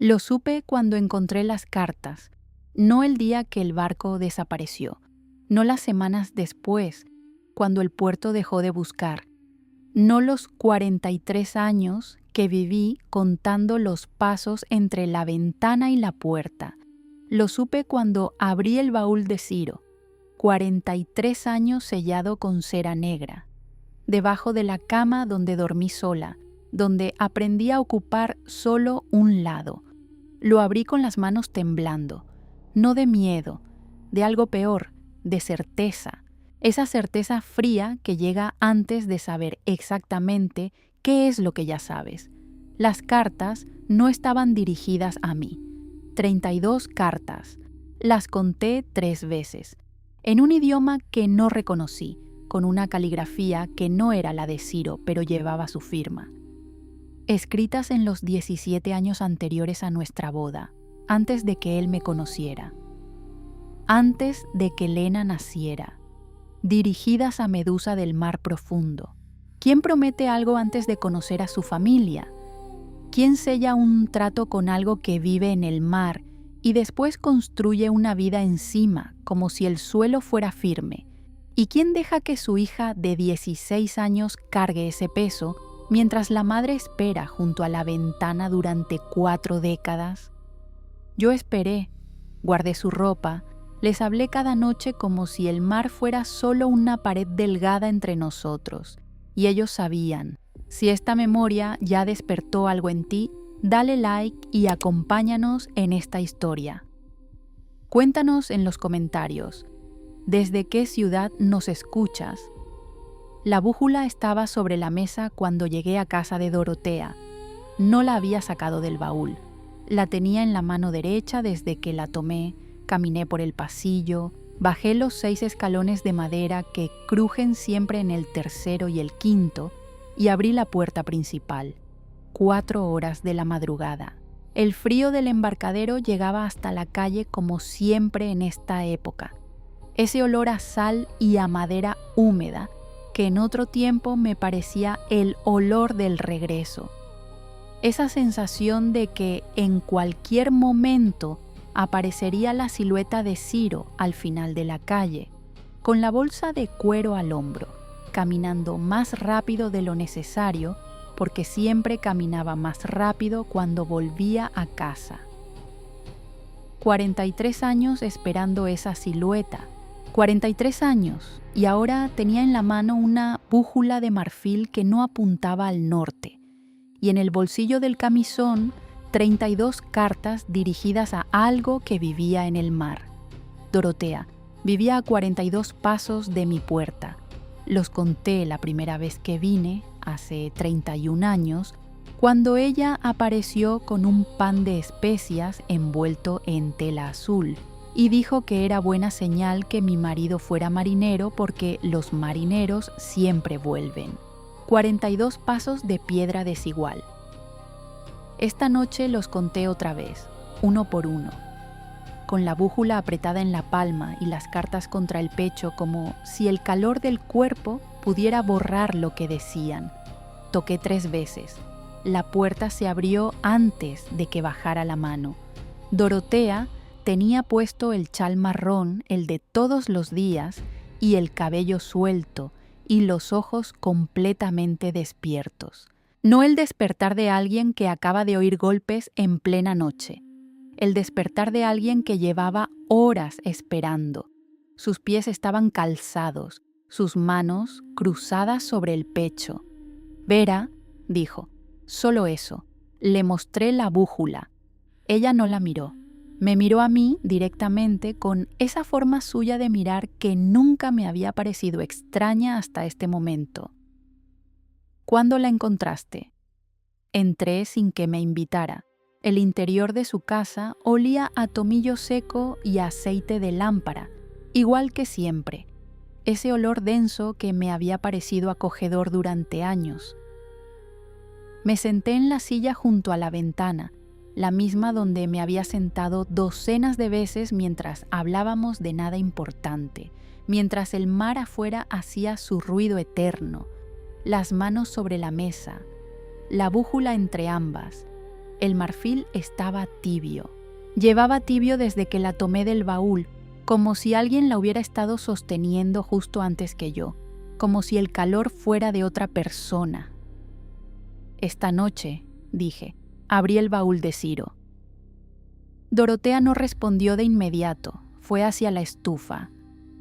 Lo supe cuando encontré las cartas, no el día que el barco desapareció, no las semanas después, cuando el puerto dejó de buscar, no los 43 años que viví contando los pasos entre la ventana y la puerta. Lo supe cuando abrí el baúl de Ciro, 43 años sellado con cera negra, debajo de la cama donde dormí sola, donde aprendí a ocupar solo un lado. Lo abrí con las manos temblando, no de miedo, de algo peor, de certeza. Esa certeza fría que llega antes de saber exactamente qué es lo que ya sabes. Las cartas no estaban dirigidas a mí. 32 cartas. Las conté 3 veces, en un idioma que no reconocí, con una caligrafía que no era la de Ciro, pero llevaba su firma. Escritas en los 17 años anteriores a nuestra boda, antes de que él me conociera, antes de que Lena naciera, dirigidas a Medusa del mar profundo. ¿Quién promete algo antes de conocer a su familia? ¿Quién sella un trato con algo que vive en el mar y después construye una vida encima como si el suelo fuera firme? ¿Y quién deja que su hija de 16 años cargue ese peso mientras la madre espera junto a la ventana durante 4 décadas? Yo esperé, guardé su ropa, les hablé cada noche como si el mar fuera solo una pared delgada entre nosotros, y ellos sabían, si esta memoria ya despertó algo en ti, dale like y acompáñanos en esta historia. Cuéntanos en los comentarios, ¿desde qué ciudad nos escuchas? La brújula estaba sobre la mesa cuando llegué a casa de Dorotea. No la había sacado del baúl. La tenía en la mano derecha desde que la tomé, caminé por el pasillo, bajé los 6 escalones de madera que crujen siempre en el tercero y el quinto y abrí la puerta principal. 4 horas de la madrugada. El frío del embarcadero llegaba hasta la calle como siempre en esta época. Ese olor a sal y a madera húmeda que en otro tiempo me parecía el olor del regreso. Esa sensación de que en cualquier momento aparecería la silueta de Ciro al final de la calle, con la bolsa de cuero al hombro, caminando más rápido de lo necesario, porque siempre caminaba más rápido cuando volvía a casa. 43 años esperando esa silueta. 43 años, y ahora tenía en la mano una brújula de marfil que no apuntaba al norte, y en el bolsillo del camisón 32 cartas dirigidas a algo que vivía en el mar. Dorotea vivía a 42 pasos de mi puerta. Los conté la primera vez que vine, hace 31 años, cuando ella apareció con un pan de especias envuelto en tela azul, y dijo que era buena señal que mi marido fuera marinero porque los marineros siempre vuelven. 42 pasos de piedra desigual. Esta noche los conté otra vez, uno por uno, con la brújula apretada en la palma y las cartas contra el pecho como si el calor del cuerpo pudiera borrar lo que decían. Toqué 3 veces. La puerta se abrió antes de que bajara la mano. Dorotea tenía puesto el chal marrón, el de todos los días, y el cabello suelto, y los ojos completamente despiertos. No el despertar de alguien que acaba de oír golpes en plena noche. El despertar de alguien que llevaba horas esperando. Sus pies estaban calzados, sus manos cruzadas sobre el pecho. «Vera», dijo, «solo eso». Le mostré la brújula. Ella no la miró. Me miró a mí directamente con esa forma suya de mirar que nunca me había parecido extraña hasta este momento. ¿Cuándo la encontraste? Entré sin que me invitara. El interior de su casa olía a tomillo seco y a aceite de lámpara, igual que siempre. Ese olor denso que me había parecido acogedor durante años. Me senté en la silla junto a la ventana, la misma donde me había sentado docenas de veces mientras hablábamos de nada importante, mientras el mar afuera hacía su ruido eterno, las manos sobre la mesa, la brújula entre ambas. El marfil estaba tibio. Llevaba tibio desde que la tomé del baúl, como si alguien la hubiera estado sosteniendo justo antes que yo, como si el calor fuera de otra persona. Esta noche, dije, abrí el baúl de Ciro. Dorotea no respondió de inmediato. Fue hacia la estufa.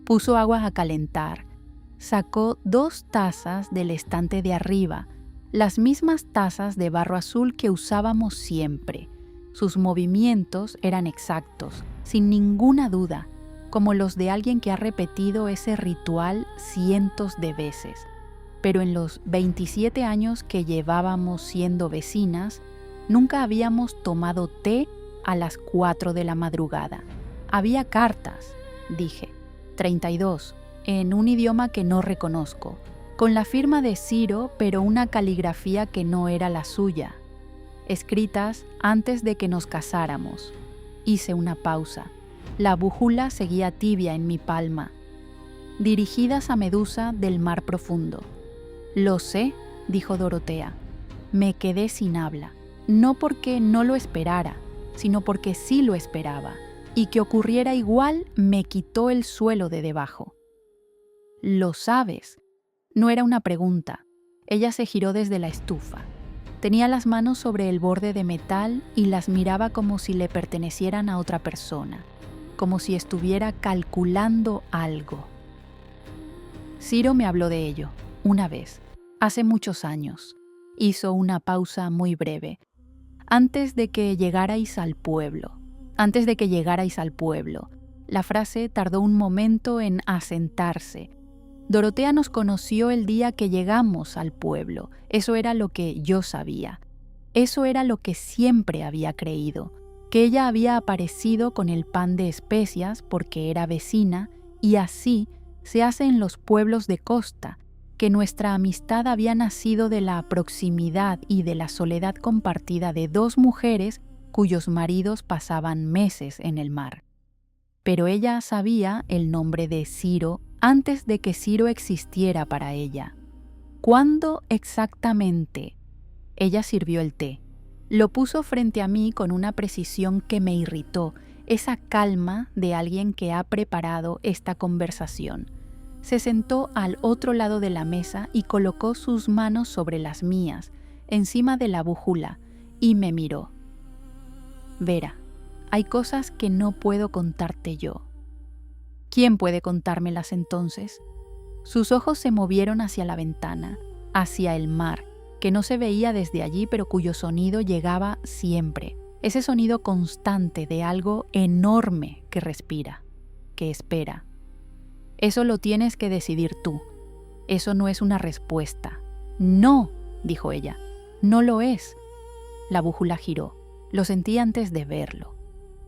Puso agua a calentar. Sacó 2 tazas del estante de arriba, las mismas tazas de barro azul que usábamos siempre. Sus movimientos eran exactos, sin ninguna duda, como los de alguien que ha repetido ese ritual cientos de veces. Pero en los 27 años que llevábamos siendo vecinas, nunca habíamos tomado té a las 4 de la madrugada. Había cartas, dije, 32, en un idioma que no reconozco, con la firma de Ciro, pero una caligrafía que no era la suya, escritas antes de que nos casáramos. Hice una pausa. La brújula seguía tibia en mi palma, dirigidas a Medusa del mar profundo. Lo sé, dijo Dorotea. Me quedé sin habla, no porque no lo esperara, sino porque sí lo esperaba, y que ocurriera igual me quitó el suelo de debajo. ¿Lo sabes? No era una pregunta. Ella se giró desde la estufa. Tenía las manos sobre el borde de metal y las miraba como si le pertenecieran a otra persona, como si estuviera calculando algo. Ciro me habló de ello, una vez, hace muchos años. Hizo una pausa muy breve. Antes de que llegarais al pueblo. La frase tardó un momento en asentarse. Dorotea nos conoció el día que llegamos al pueblo. Eso era lo que yo sabía. Eso era lo que siempre había creído, que ella había aparecido con el pan de especias porque era vecina, y así se hace en los pueblos de costa, que nuestra amistad había nacido de la proximidad y de la soledad compartida de 2 mujeres cuyos maridos pasaban meses en el mar. Pero ella sabía el nombre de Ciro antes de que Ciro existiera para ella. ¿Cuándo exactamente? Ella sirvió el té. Lo puso frente a mí con una precisión que me irritó, esa calma de alguien que ha preparado esta conversación. Se sentó al otro lado de la mesa y colocó sus manos sobre las mías, encima de la brújula, y me miró. Vera, hay cosas que no puedo contarte yo. ¿Quién puede contármelas entonces? Sus ojos se movieron hacia la ventana, hacia el mar, que no se veía desde allí pero cuyo sonido llegaba siempre. Ese sonido constante de algo enorme que respira, que espera. Eso lo tienes que decidir tú. Eso no es una respuesta. No, dijo ella, no lo es. La brújula giró. Lo sentí antes de verlo.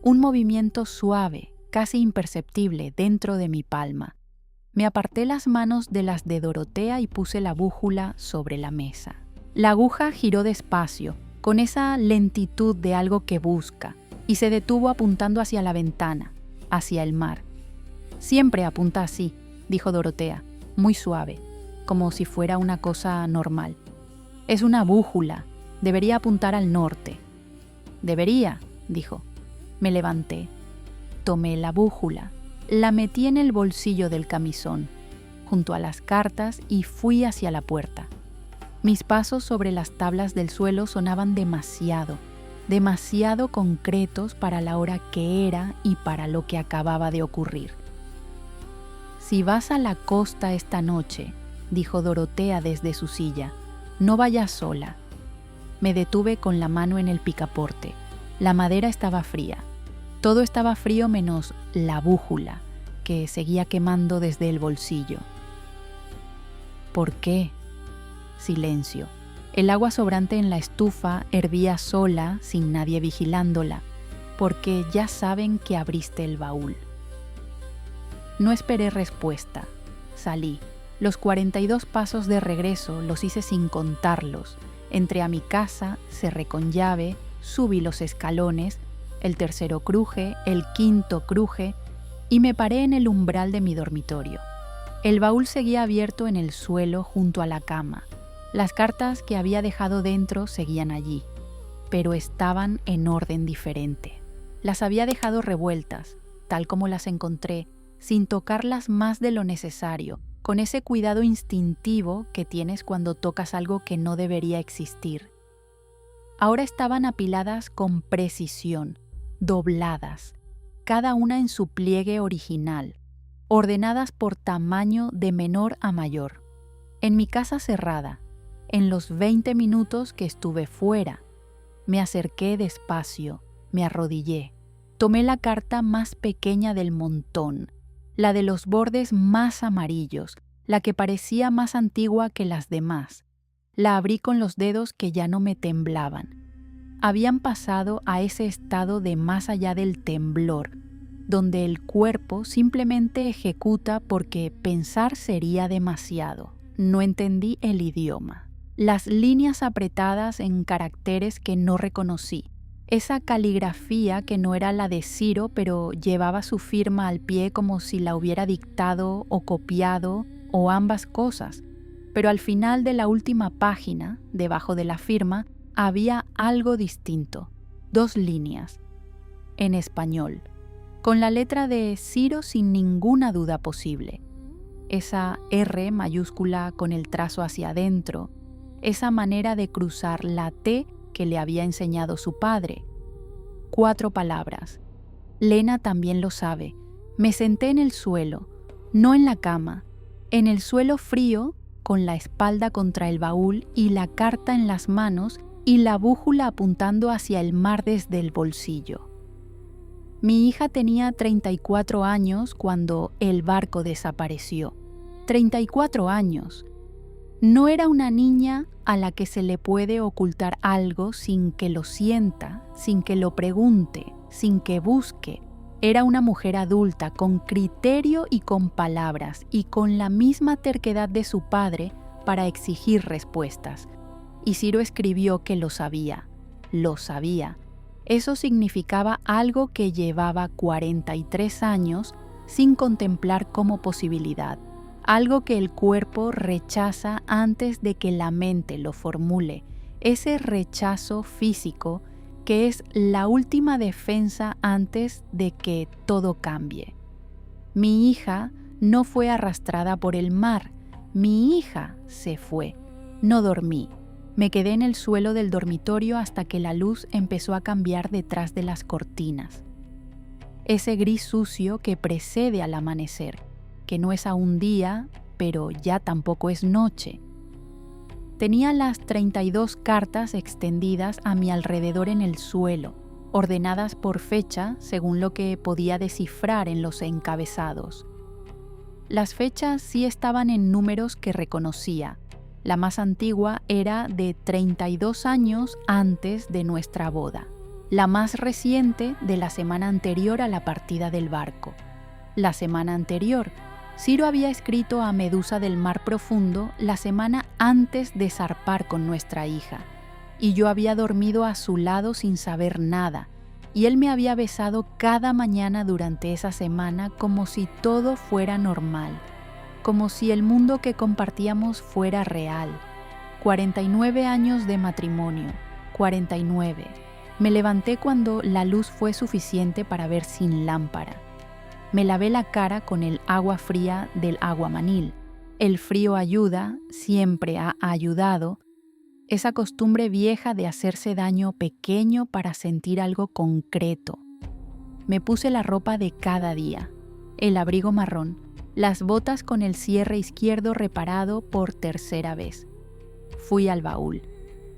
Un movimiento suave, casi imperceptible dentro de mi palma. Me aparté las manos de las de Dorotea y puse la brújula sobre la mesa. La aguja giró despacio, con esa lentitud de algo que busca, y se detuvo apuntando hacia la ventana, hacia el mar. Siempre apunta así, dijo Dorotea, muy suave, como si fuera una cosa normal. Es una brújula, debería apuntar al norte. Debería, dijo. Me levanté. Tomé la brújula, la metí en el bolsillo del camisón, junto a las cartas, y fui hacia la puerta. Mis pasos sobre las tablas del suelo sonaban demasiado concretos para la hora que era y para lo que acababa de ocurrir. Si vas a la costa esta noche, dijo Dorotea desde su silla, no vayas sola. Me detuve con la mano en el picaporte. La madera estaba fría. Todo estaba frío menos la brújula, que seguía quemando desde el bolsillo. ¿Por qué? Silencio. El agua sobrante en la estufa hervía sola, sin nadie vigilándola, porque ya saben que abriste el baúl. No esperé respuesta. Salí. Los 42 pasos de regreso los hice sin contarlos. Entré a mi casa, cerré con llave, subí los escalones, el tercero cruje, el quinto cruje, y me paré en el umbral de mi dormitorio. El baúl seguía abierto en el suelo junto a la cama. Las cartas que había dejado dentro seguían allí. pero estaban en orden diferente. Las había dejado revueltas, tal como las encontré, sin tocarlas más de lo necesario, con ese cuidado instintivo que tienes cuando tocas algo que no debería existir. Ahora estaban apiladas con precisión, dobladas, cada una en su pliegue original, ordenadas por tamaño de menor a mayor. En mi casa cerrada, en los 20 minutos que estuve fuera, me acerqué despacio, me arrodillé, tomé la carta más pequeña del montón, la de los bordes más amarillos, la que parecía más antigua que las demás. La abrí con los dedos que ya no me temblaban. Habían pasado a ese estado de más allá del temblor, donde el cuerpo simplemente ejecuta porque pensar sería demasiado. No entendí el idioma. Las líneas apretadas en caracteres que no reconocí. Esa caligrafía que no era la de Ciro, pero llevaba su firma al pie como si la hubiera dictado o copiado o ambas cosas. Pero al final de la última página, debajo de la firma, había algo distinto. 2 líneas. En español. Con la letra de Ciro sin ninguna duda posible. Esa R mayúscula con el trazo hacia adentro. Esa manera de cruzar la T que le había enseñado su padre. 4 palabras. Lena también lo sabe. Me senté en el suelo, no en la cama, en el suelo frío, con la espalda contra el baúl y la carta en las manos y la brújula apuntando hacia el mar desde el bolsillo. Mi hija tenía 34 años cuando el barco desapareció. 34 años. No era una niña a la que se le puede ocultar algo sin que lo sienta, sin que lo pregunte, sin que busque. Era una mujer adulta con criterio y con palabras y con la misma terquedad de su padre para exigir respuestas. Y Ciro escribió que lo sabía. Lo sabía. Eso significaba algo que llevaba 43 años sin contemplar como posibilidad. Algo que el cuerpo rechaza antes de que la mente lo formule, ese rechazo físico que es la última defensa antes de que todo cambie. Mi hija no fue arrastrada por el mar, mi hija se fue. No dormí, me quedé en el suelo del dormitorio hasta que la luz empezó a cambiar detrás de las cortinas. Ese gris sucio que precede al amanecer, que no es aún día, pero ya tampoco es noche. Tenía las 32 cartas extendidas a mi alrededor en el suelo, ordenadas por fecha según lo que podía descifrar en los encabezados. Las fechas sí estaban en números que reconocía. La más antigua era de 32 años antes de nuestra boda. La más reciente de la semana anterior a la partida del barco. La semana anterior, Ciro había escrito a Medusa del Mar Profundo la semana antes de zarpar con nuestra hija, y yo había dormido a su lado sin saber nada, y él me había besado cada mañana durante esa semana como si todo fuera normal, como si el mundo que compartíamos fuera real. 49 años de matrimonio, 49. Me levanté cuando la luz fue suficiente para ver sin lámpara. Me lavé la cara con el agua fría del aguamanil. El frío ayuda, siempre ha ayudado. Esa costumbre vieja de hacerse daño pequeño para sentir algo concreto. Me puse la ropa de cada día, el abrigo marrón, las botas con el cierre izquierdo reparado por tercera vez. Fui al baúl.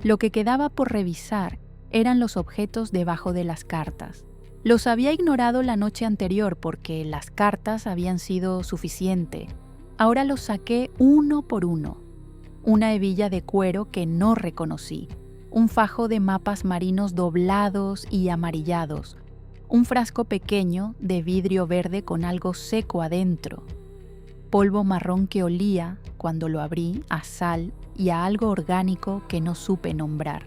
Lo que quedaba por revisar eran los objetos debajo de las cartas. Los había ignorado la noche anterior porque las cartas habían sido suficiente. Ahora los saqué uno por uno. Una hebilla de cuero que no reconocí, un fajo de mapas marinos doblados y amarillados, un frasco pequeño de vidrio verde con algo seco adentro, polvo marrón que olía, cuando lo abrí, a sal y a algo orgánico que no supe nombrar.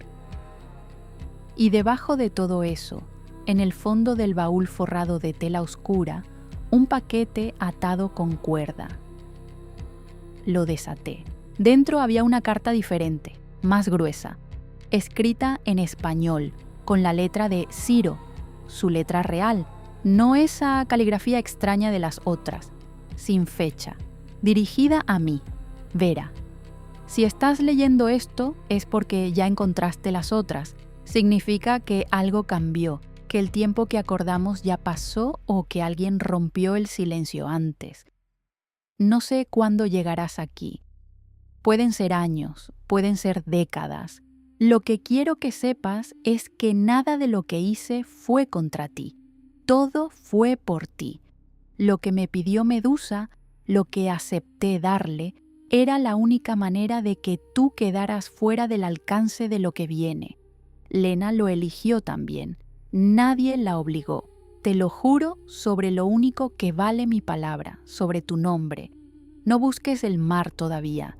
Y debajo de todo eso, en el fondo del baúl forrado de tela oscura, un paquete atado con cuerda. Lo desaté. Dentro había una carta diferente, más gruesa. escrita en español, con la letra de Ciro, su letra real, no esa caligrafía extraña de las otras, sin fecha, dirigida a mí, Vera. Si estás leyendo esto es porque ya encontraste las otras. Significa que algo cambió, que el tiempo que acordamos ya pasó o que alguien rompió el silencio antes. No sé cuándo llegarás aquí. Pueden ser años, pueden ser décadas. Lo que quiero que sepas es que nada de lo que hice fue contra ti. Todo fue por ti. Lo que me pidió Medusa, lo que acepté darle, era la única manera de que tú quedaras fuera del alcance de lo que viene. Lena lo eligió también. Nadie la obligó. Te lo juro sobre lo único que vale mi palabra, sobre tu nombre. No busques el mar todavía.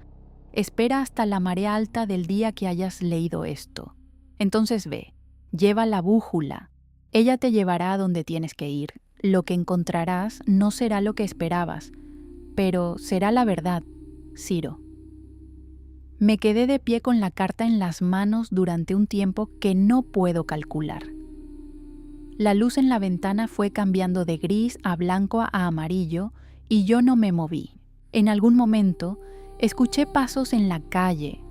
Espera hasta la marea alta del día que hayas leído esto. Entonces ve, lleva la brújula. Ella te llevará a donde tienes que ir. Lo que encontrarás no será lo que esperabas, pero será la verdad, Ciro. Me quedé de pie con la carta en las manos durante un tiempo que no puedo calcular. La luz en la ventana fue cambiando de gris a blanco a amarillo y yo no me moví. En algún momento escuché pasos en la calle,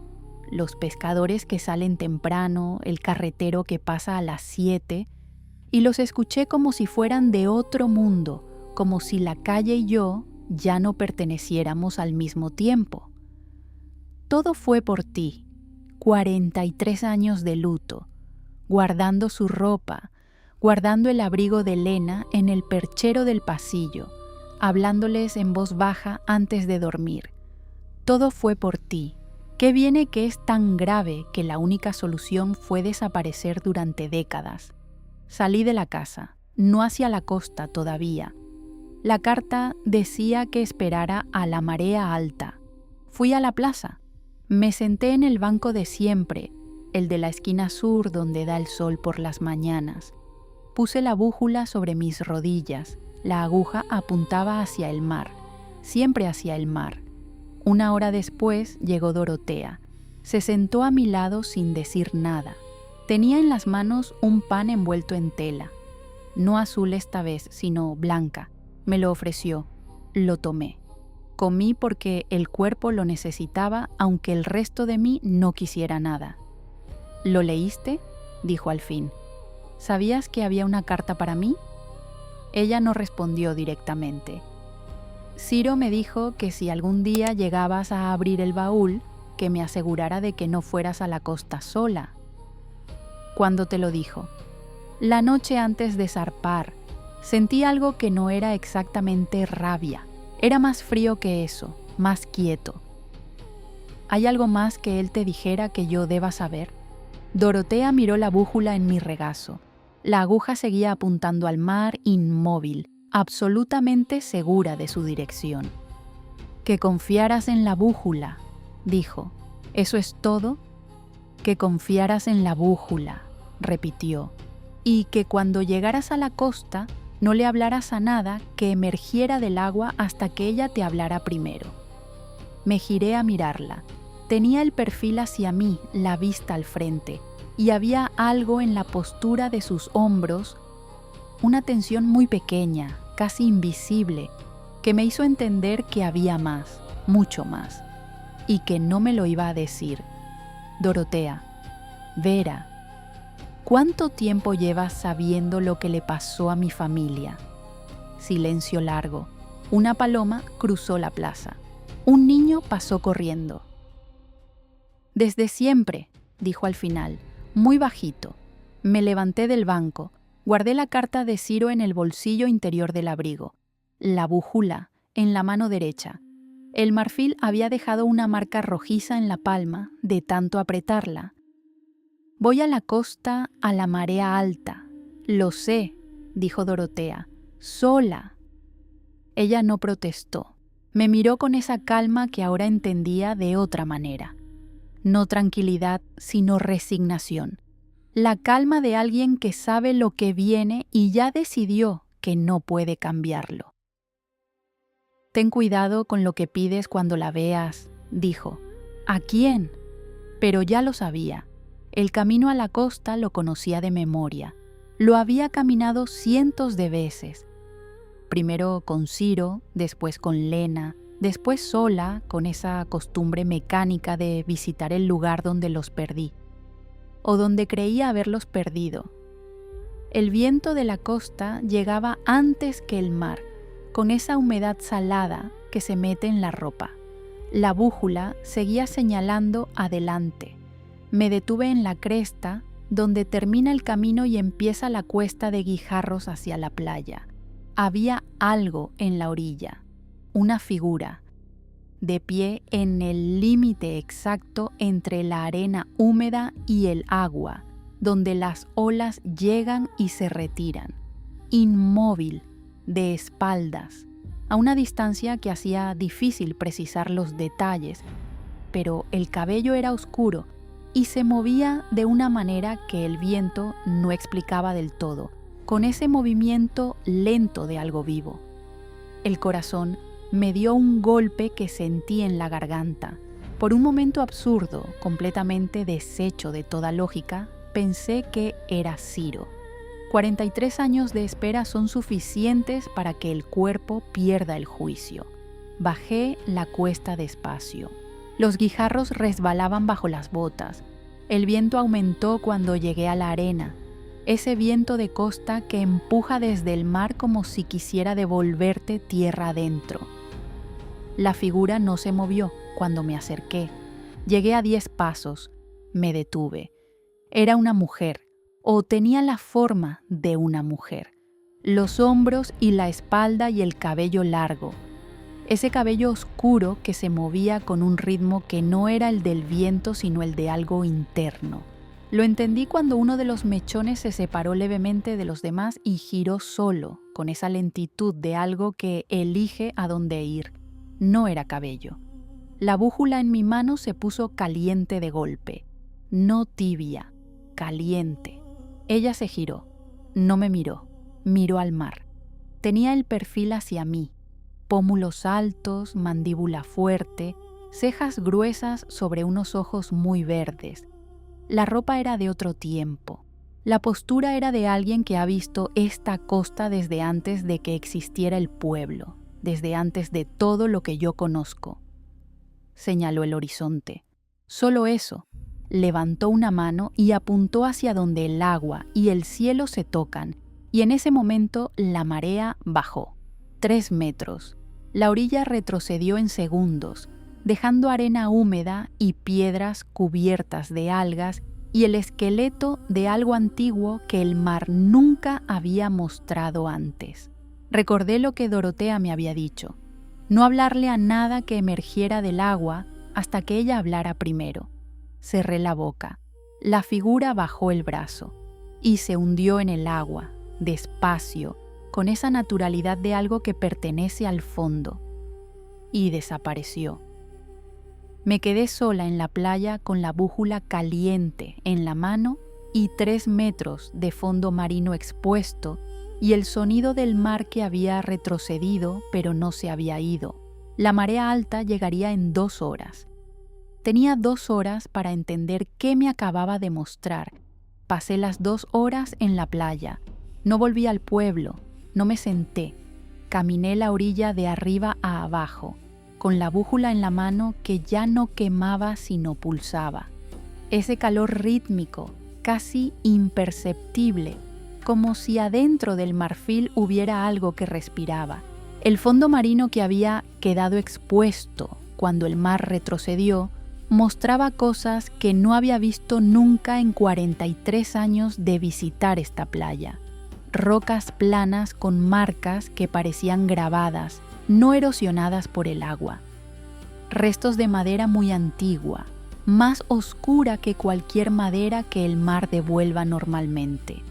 los pescadores que salen temprano, el carretero que pasa a las 7, y los escuché como si fueran de otro mundo, como si la calle y yo ya no perteneciéramos al mismo tiempo. Todo fue por ti, 43 años de luto, guardando su ropa, guardando el abrigo de Lena en el perchero del pasillo, hablándoles en voz baja antes de dormir. Todo fue por ti. ¿Qué viene que es tan grave que la única solución fue desaparecer durante décadas? Salí de la casa, no hacia la costa todavía. La carta decía que esperara a la marea alta. Fui a la plaza. Me senté en el banco de siempre, el de la esquina sur donde da el sol por las mañanas. Puse la brújula sobre mis rodillas. La aguja apuntaba hacia el mar, siempre hacia el mar. Una hora después llegó Dorotea. Se sentó a mi lado sin decir nada. Tenía en las manos un pan envuelto en tela. No azul esta vez, sino blanca. Me lo ofreció. Lo tomé. Comí porque el cuerpo lo necesitaba, aunque el resto de mí no quisiera nada. ¿Lo leíste?, dijo al fin. ¿Sabías que había una carta para mí? Ella no respondió directamente. Ciro me dijo que si algún día llegabas a abrir el baúl, que me asegurara de que no fueras a la costa sola. ¿Cuándo te lo dijo? La noche antes de zarpar. Sentí algo que no era exactamente rabia. Era más frío que eso, más quieto. ¿Hay algo más que él te dijera que yo deba saber? Dorotea miró la brújula en mi regazo. La aguja seguía apuntando al mar, inmóvil, absolutamente segura de su dirección. Que confiaras en la brújula, dijo. ¿Eso es todo? Que confiaras en la brújula, repitió. Y que cuando llegaras a la costa no le hablaras a nada que emergiera del agua hasta que ella te hablara primero. Me giré a mirarla. Tenía el perfil hacia mí, la vista al frente, y había algo en la postura de sus hombros, una tensión muy pequeña, casi invisible, que me hizo entender que había más, mucho más, y que no me lo iba a decir. Dorotea, Vera, ¿cuánto tiempo llevas sabiendo lo que le pasó a mi familia? Silencio largo. Una paloma cruzó la plaza. Un niño pasó corriendo. Desde siempre, dijo al final, muy bajito. Me levanté del banco. Guardé la carta de Ciro en el bolsillo interior del abrigo. La brújula, en la mano derecha. El marfil había dejado una marca rojiza en la palma de tanto apretarla. Voy a la costa a la marea alta. Lo sé, dijo Dorotea. Sola. Ella no protestó. Me miró con esa calma que ahora entendía de otra manera. No tranquilidad, sino resignación. La calma de alguien que sabe lo que viene y ya decidió que no puede cambiarlo. Ten cuidado con lo que pides cuando la veas, dijo. ¿A quién? Pero ya lo sabía. El camino a la costa lo conocía de memoria. Lo había caminado cientos de veces. Primero con Ciro, después con Lena, después sola, con esa costumbre mecánica de visitar el lugar donde los perdí, o donde creía haberlos perdido. El viento de la costa llegaba antes que el mar, con esa humedad salada que se mete en la ropa. La brújula seguía señalando adelante. Me detuve en la cresta, donde termina el camino y empieza la cuesta de guijarros hacia la playa. Había algo en la orilla, una figura, de pie en el límite exacto entre la arena húmeda y el agua, donde las olas llegan y se retiran, inmóvil, de espaldas, a una distancia que hacía difícil precisar los detalles, pero el cabello era oscuro y se movía de una manera que el viento no explicaba del todo, con ese movimiento lento de algo vivo. El corazón me dio un golpe que sentí en la garganta. Por un momento absurdo, completamente deshecho de toda lógica, pensé que era Ciro. 43 años de espera son suficientes para que el cuerpo pierda el juicio. Bajé la cuesta despacio. Los guijarros resbalaban bajo las botas. El viento aumentó cuando llegué a la arena. Ese viento de costa que empuja desde el mar como si quisiera devolverte tierra adentro. La figura no se movió cuando me acerqué. Llegué a 10 pasos. Me detuve. Era una mujer, o tenía la forma de una mujer. Los hombros y la espalda y el cabello largo. Ese cabello oscuro que se movía con un ritmo que no era el del viento sino el de algo interno. Lo entendí cuando uno de los mechones se separó levemente de los demás y giró solo, con esa lentitud de algo que elige a dónde ir. No era cabello. La brújula en mi mano se puso caliente de golpe. No tibia, caliente. Ella se giró. No me miró. Miró al mar. Tenía el perfil hacia mí. Pómulos altos, mandíbula fuerte, cejas gruesas sobre unos ojos muy verdes. La ropa era de otro tiempo. La postura era de alguien que ha visto esta costa desde antes de que existiera el pueblo, desde antes de todo lo que yo conozco. Señaló el horizonte. Solo eso. Levantó una mano y apuntó hacia donde el agua y el cielo se tocan, y en ese momento la marea bajó. 3 metros. La orilla retrocedió en segundos, dejando arena húmeda y piedras cubiertas de algas y el esqueleto de algo antiguo que el mar nunca había mostrado antes. Recordé lo que Dorotea me había dicho: no hablarle a nada que emergiera del agua hasta que ella hablara primero. Cerré la boca. La figura bajó el brazo y se hundió en el agua, despacio, con esa naturalidad de algo que pertenece al fondo, y desapareció. Me quedé sola en la playa con la brújula caliente en la mano y 3 metros de fondo marino expuesto y el sonido del mar que había retrocedido pero no se había ido. La marea alta llegaría en 2 horas. Tenía 2 horas para entender qué me acababa de mostrar. Pasé las 2 horas en la playa. No volví al pueblo, no me senté. Caminé la orilla de arriba a abajo, con la brújula en la mano que ya no quemaba sino pulsaba. Ese calor rítmico, casi imperceptible, como si adentro del marfil hubiera algo que respiraba. El fondo marino que había quedado expuesto cuando el mar retrocedió mostraba cosas que no había visto nunca en 43 años de visitar esta playa. Rocas planas con marcas que parecían grabadas, no erosionadas por el agua. Restos de madera muy antigua, más oscura que cualquier madera que el mar devuelva normalmente.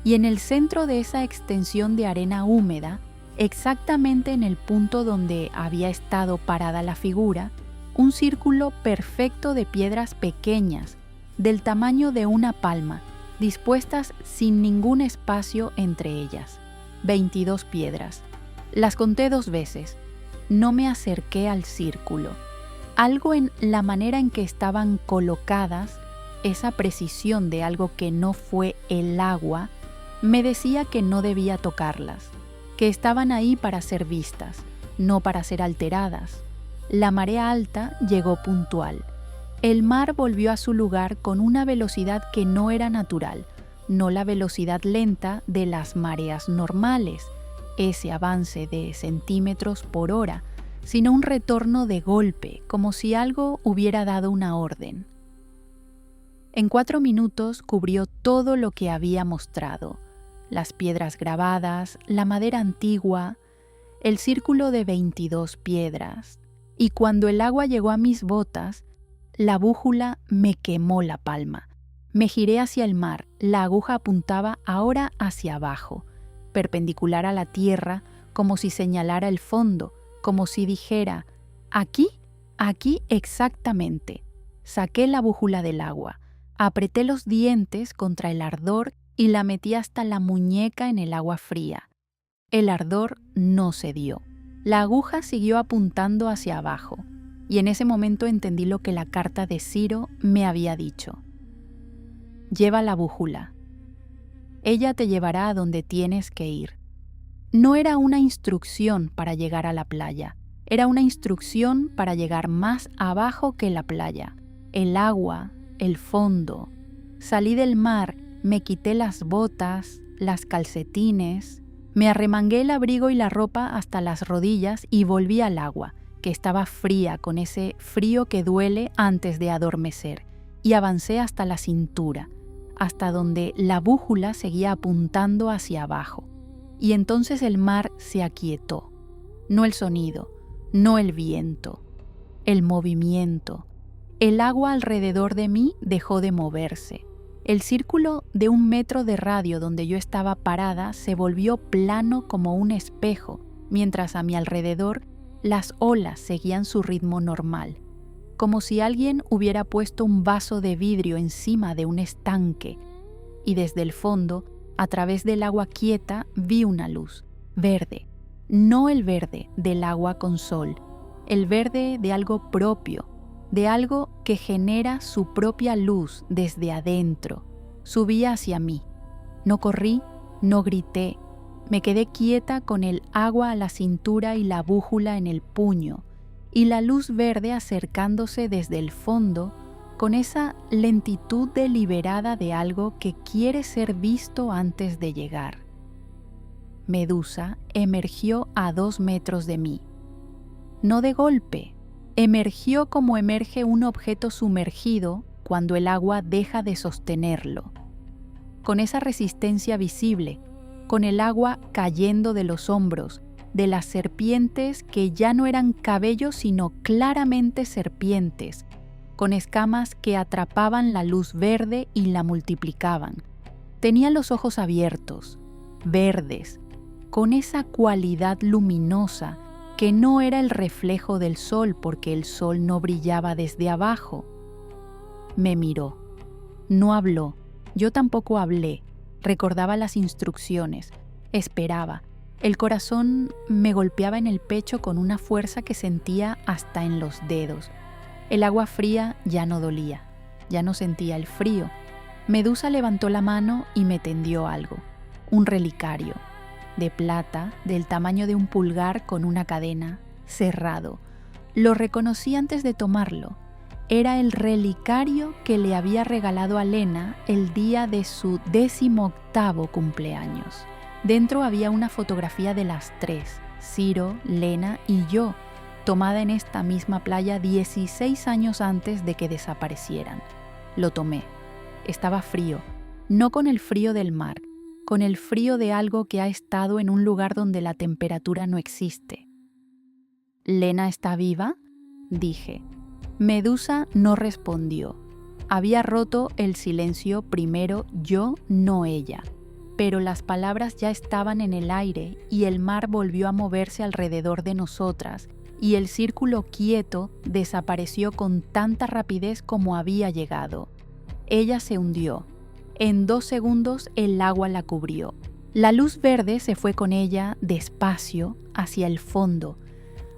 Y en el centro de esa extensión de arena húmeda, exactamente en el punto donde había estado parada la figura, un círculo perfecto de piedras pequeñas, del tamaño de una palma, dispuestas sin ningún espacio entre ellas. 22 piedras. Las conté 2 veces. No me acerqué al círculo. Algo en la manera en que estaban colocadas, esa precisión de algo que no fue el agua, me decía que no debía tocarlas, que estaban ahí para ser vistas, no para ser alteradas. La marea alta llegó puntual. El mar volvió a su lugar con una velocidad que no era natural, no la velocidad lenta de las mareas normales, ese avance de centímetros por hora, sino un retorno de golpe, como si algo hubiera dado una orden. En 4 minutos cubrió todo lo que había mostrado: las piedras grabadas, la madera antigua, el círculo de 22 piedras. Y cuando el agua llegó a mis botas, la brújula me quemó la palma. Me giré hacia el mar, la aguja apuntaba ahora hacia abajo, perpendicular a la tierra, como si señalara el fondo, como si dijera: aquí, aquí exactamente. Saqué la brújula del agua, apreté los dientes contra el ardor y la metí hasta la muñeca en el agua fría. El ardor no cedió. La aguja siguió apuntando hacia abajo, y en ese momento entendí lo que la carta de Ciro me había dicho. Lleva la brújula. Ella te llevará a donde tienes que ir. No era una instrucción para llegar a la playa, era una instrucción para llegar más abajo que la playa. El agua, el fondo. Salí del mar, me quité las botas, las calcetines, me arremangué el abrigo y la ropa hasta las rodillas y volví al agua, que estaba fría, con ese frío que duele antes de adormecer, y avancé hasta la cintura, hasta donde la brújula seguía apuntando hacia abajo. Y entonces el mar se aquietó. No el sonido, no el viento, el movimiento. El agua alrededor de mí dejó de moverse. El círculo de 1 metro de radio donde yo estaba parada se volvió plano como un espejo, mientras a mi alrededor las olas seguían su ritmo normal, como si alguien hubiera puesto un vaso de vidrio encima de un estanque, y desde el fondo, a través del agua quieta, vi una luz, verde, no el verde del agua con sol, el verde de algo propio, de algo que genera su propia luz desde adentro. Subía hacia mí. No corrí, no grité. Me quedé quieta con el agua a la cintura y la brújula en el puño, y la luz verde acercándose desde el fondo con esa lentitud deliberada de algo que quiere ser visto antes de llegar. Medusa emergió a 2 metros de mí. No de golpe. Emergió como emerge un objeto sumergido cuando el agua deja de sostenerlo. Con esa resistencia visible, con el agua cayendo de los hombros, de las serpientes que ya no eran cabellos sino claramente serpientes, con escamas que atrapaban la luz verde y la multiplicaban. Tenía los ojos abiertos, verdes, con esa cualidad luminosa que no era el reflejo del sol porque el sol no brillaba desde abajo. Me miró. No habló. Yo tampoco hablé. Recordaba las instrucciones. Esperaba. El corazón me golpeaba en el pecho con una fuerza que sentía hasta en los dedos. El agua fría ya no dolía. Ya no sentía el frío. Medusa levantó la mano y me tendió algo. Un relicario. De plata, del tamaño de un pulgar con una cadena, cerrado. Lo reconocí antes de tomarlo. Era el relicario que le había regalado a Lena el día de su 18º cumpleaños. Dentro había una fotografía de las 3, Ciro, Lena y yo, tomada en esta misma playa 16 años antes de que desaparecieran. Lo tomé. Estaba frío, no con el frío del mar, con el frío de algo que ha estado en un lugar donde la temperatura no existe. ¿Lena está viva?, dije. Medusa no respondió. Había roto el silencio primero yo, no ella. Pero las palabras ya estaban en el aire y el mar volvió a moverse alrededor de nosotras y el círculo quieto desapareció con tanta rapidez como había llegado. Ella se hundió. En 2 segundos el agua la cubrió. La luz verde se fue con ella despacio hacia el fondo,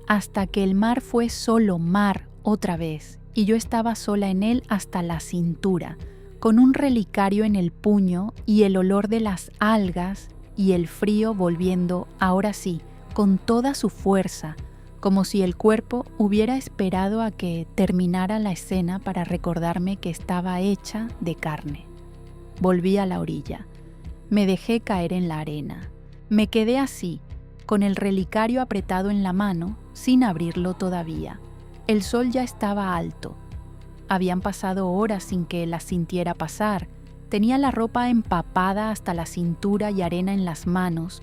hasta que el mar fue solo mar otra vez, y yo estaba sola en él hasta la cintura, con un relicario en el puño y el olor de las algas y el frío volviendo, ahora sí, con toda su fuerza, como si el cuerpo hubiera esperado a que terminara la escena para recordarme que estaba hecha de carne. Volví a la orilla. Me dejé caer en la arena. Me quedé así, con el relicario apretado en la mano, sin abrirlo todavía. El sol ya estaba alto. Habían pasado horas sin que la sintiera pasar. Tenía la ropa empapada hasta la cintura y arena en las manos,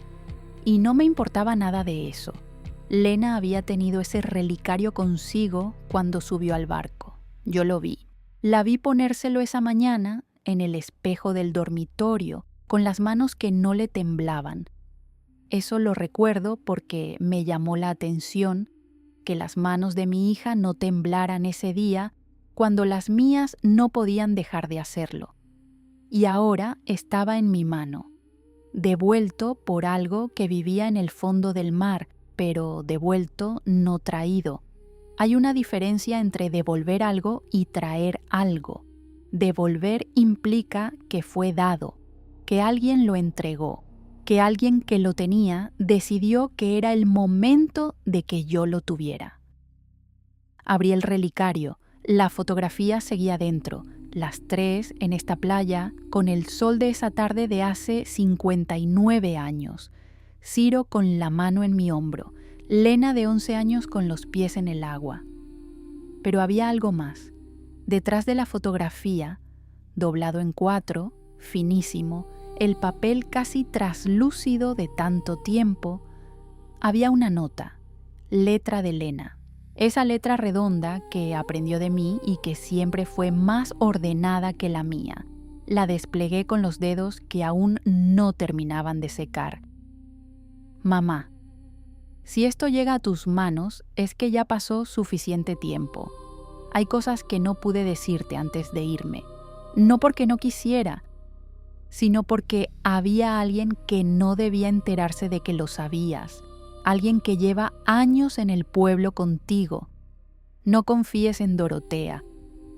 y no me importaba nada de eso. Lena había tenido ese relicario consigo cuando subió al barco. Yo lo vi. La vi ponérselo esa mañana en el espejo del dormitorio, con las manos que no le temblaban. Eso lo recuerdo porque me llamó la atención que las manos de mi hija no temblaran ese día cuando las mías no podían dejar de hacerlo. Y ahora estaba en mi mano, devuelto por algo que vivía en el fondo del mar, pero devuelto, no traído. Hay una diferencia entre devolver algo y traer algo. Devolver implica que fue dado, que alguien lo entregó, que alguien que lo tenía decidió que era el momento de que yo lo tuviera. Abrí el relicario, la fotografía seguía dentro, las tres en esta playa, con el sol de esa tarde de hace 59 años. Ciro con la mano en mi hombro, Lena de 11 años con los pies en el agua. Pero había algo más. Detrás de la fotografía, doblado en 4, finísimo, el papel casi traslúcido de tanto tiempo, había una nota, letra de Lena. Esa letra redonda que aprendió de mí y que siempre fue más ordenada que la mía. La desplegué con los dedos que aún no terminaban de secar. Mamá, si esto llega a tus manos es que ya pasó suficiente tiempo. Hay cosas que no pude decirte antes de irme. No porque no quisiera, sino porque había alguien que no debía enterarse de que lo sabías. Alguien que lleva años en el pueblo contigo. No confíes en Dorotea.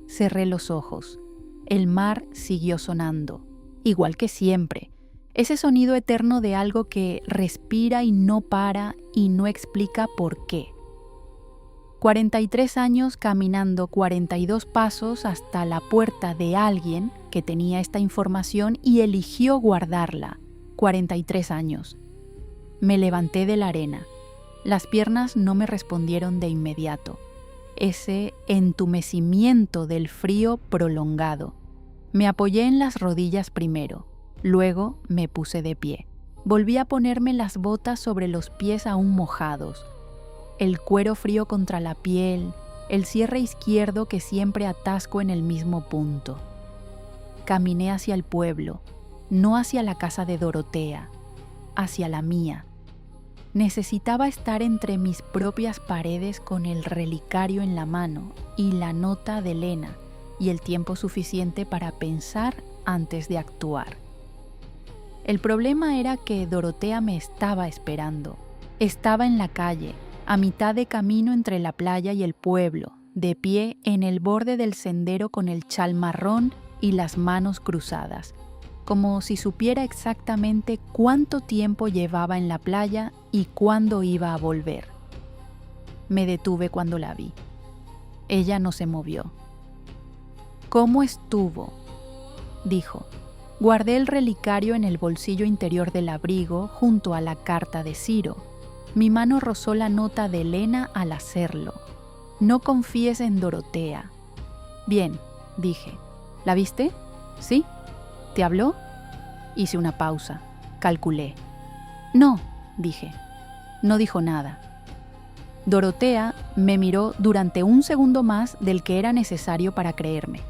Cerré los ojos. El mar siguió sonando, igual que siempre. Ese sonido eterno de algo que respira y no para y no explica por qué. 43 años caminando 42 pasos hasta la puerta de alguien que tenía esta información y eligió guardarla. 43 años. Me levanté de la arena. Las piernas no me respondieron de inmediato. Ese entumecimiento del frío prolongado. Me apoyé en las rodillas primero, luego me puse de pie. Volví a ponerme las botas sobre los pies aún mojados. El cuero frío contra la piel, el cierre izquierdo que siempre atasco en el mismo punto. Caminé hacia el pueblo, no hacia la casa de Dorotea, hacia la mía. Necesitaba estar entre mis propias paredes con el relicario en la mano y la nota de Lena y el tiempo suficiente para pensar antes de actuar. El problema era que Dorotea me estaba esperando. Estaba en la calle, a mitad de camino entre la playa y el pueblo, de pie en el borde del sendero con el chal marrón y las manos cruzadas, como si supiera exactamente cuánto tiempo llevaba en la playa y cuándo iba a volver. Me detuve cuando la vi. Ella no se movió. ¿Cómo estuvo?, dijo. Guardé el relicario en el bolsillo interior del abrigo junto a la carta de Ciro. Mi mano rozó la nota de Lena al hacerlo. No confíes en Dorotea. Bien, dije. ¿La viste? ¿Sí? ¿Te habló? Hice una pausa. Calculé. No, dije. No dijo nada. Dorotea me miró durante un segundo más del que era necesario para creerme.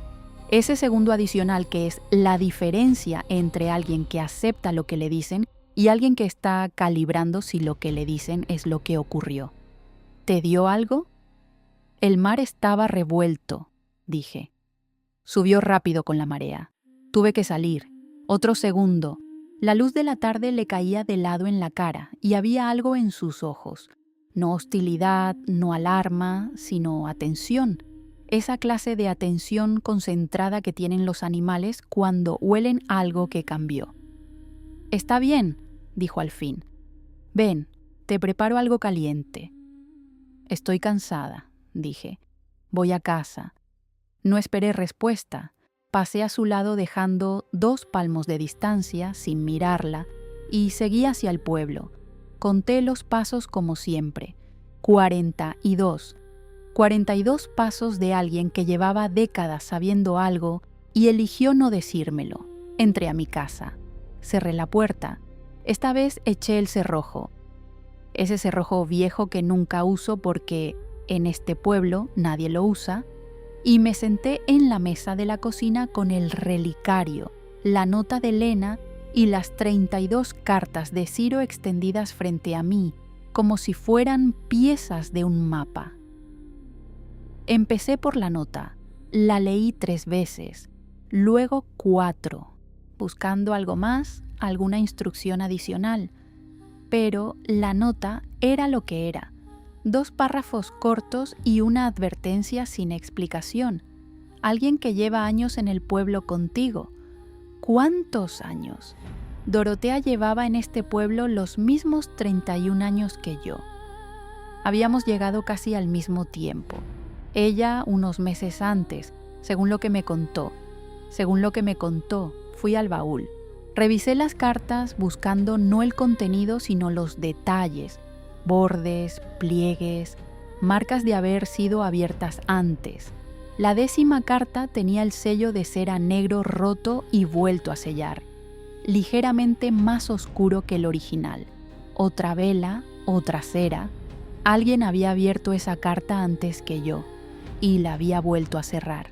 Ese segundo adicional que es la diferencia entre alguien que acepta lo que le dicen y alguien que está calibrando si lo que le dicen es lo que ocurrió. ¿Te dio algo? El mar estaba revuelto, dije. Subió rápido con la marea. Tuve que salir. Otro segundo. La luz de la tarde le caía de lado en la cara y había algo en sus ojos. No hostilidad, no alarma, sino atención. esa clase de atención concentrada que tienen los animales cuando huelen algo que cambió. «Está bien», dijo al fin. «Ven, te preparo algo caliente». «Estoy cansada», dije. «Voy a casa». No esperé respuesta. Pasé a su lado dejando 2 palmos de distancia, sin mirarla, y seguí hacia el pueblo. Conté los pasos como siempre. 42. 42 pasos de alguien que llevaba décadas sabiendo algo y eligió no decírmelo. Entré a mi casa. Cerré la puerta. Esta vez eché el cerrojo. Ese cerrojo viejo que nunca uso porque en este pueblo nadie lo usa, y me senté en la mesa de la cocina con el relicario, la nota de Lena y las 32 cartas de Ciro extendidas frente a mí, como si fueran piezas de un mapa. Empecé por la nota, la leí 3 veces, luego 4, buscando algo más, alguna instrucción adicional. Pero la nota era lo que era, 2 párrafos cortos y una advertencia sin explicación. Alguien que lleva años en el pueblo contigo. ¿Cuántos años? Dorotea llevaba en este pueblo los mismos 31 años que yo. Habíamos llegado casi al mismo tiempo. Ella unos meses antes, según lo que me contó. Según lo que me contó, fui al baúl. Revisé las cartas buscando no el contenido sino los detalles, bordes, pliegues, marcas de haber sido abiertas antes. La 10ª carta tenía el sello de cera negro roto y vuelto a sellar, ligeramente más oscuro que el original. Otra vela, otra cera. Alguien había abierto esa carta antes que yo y la había vuelto a cerrar.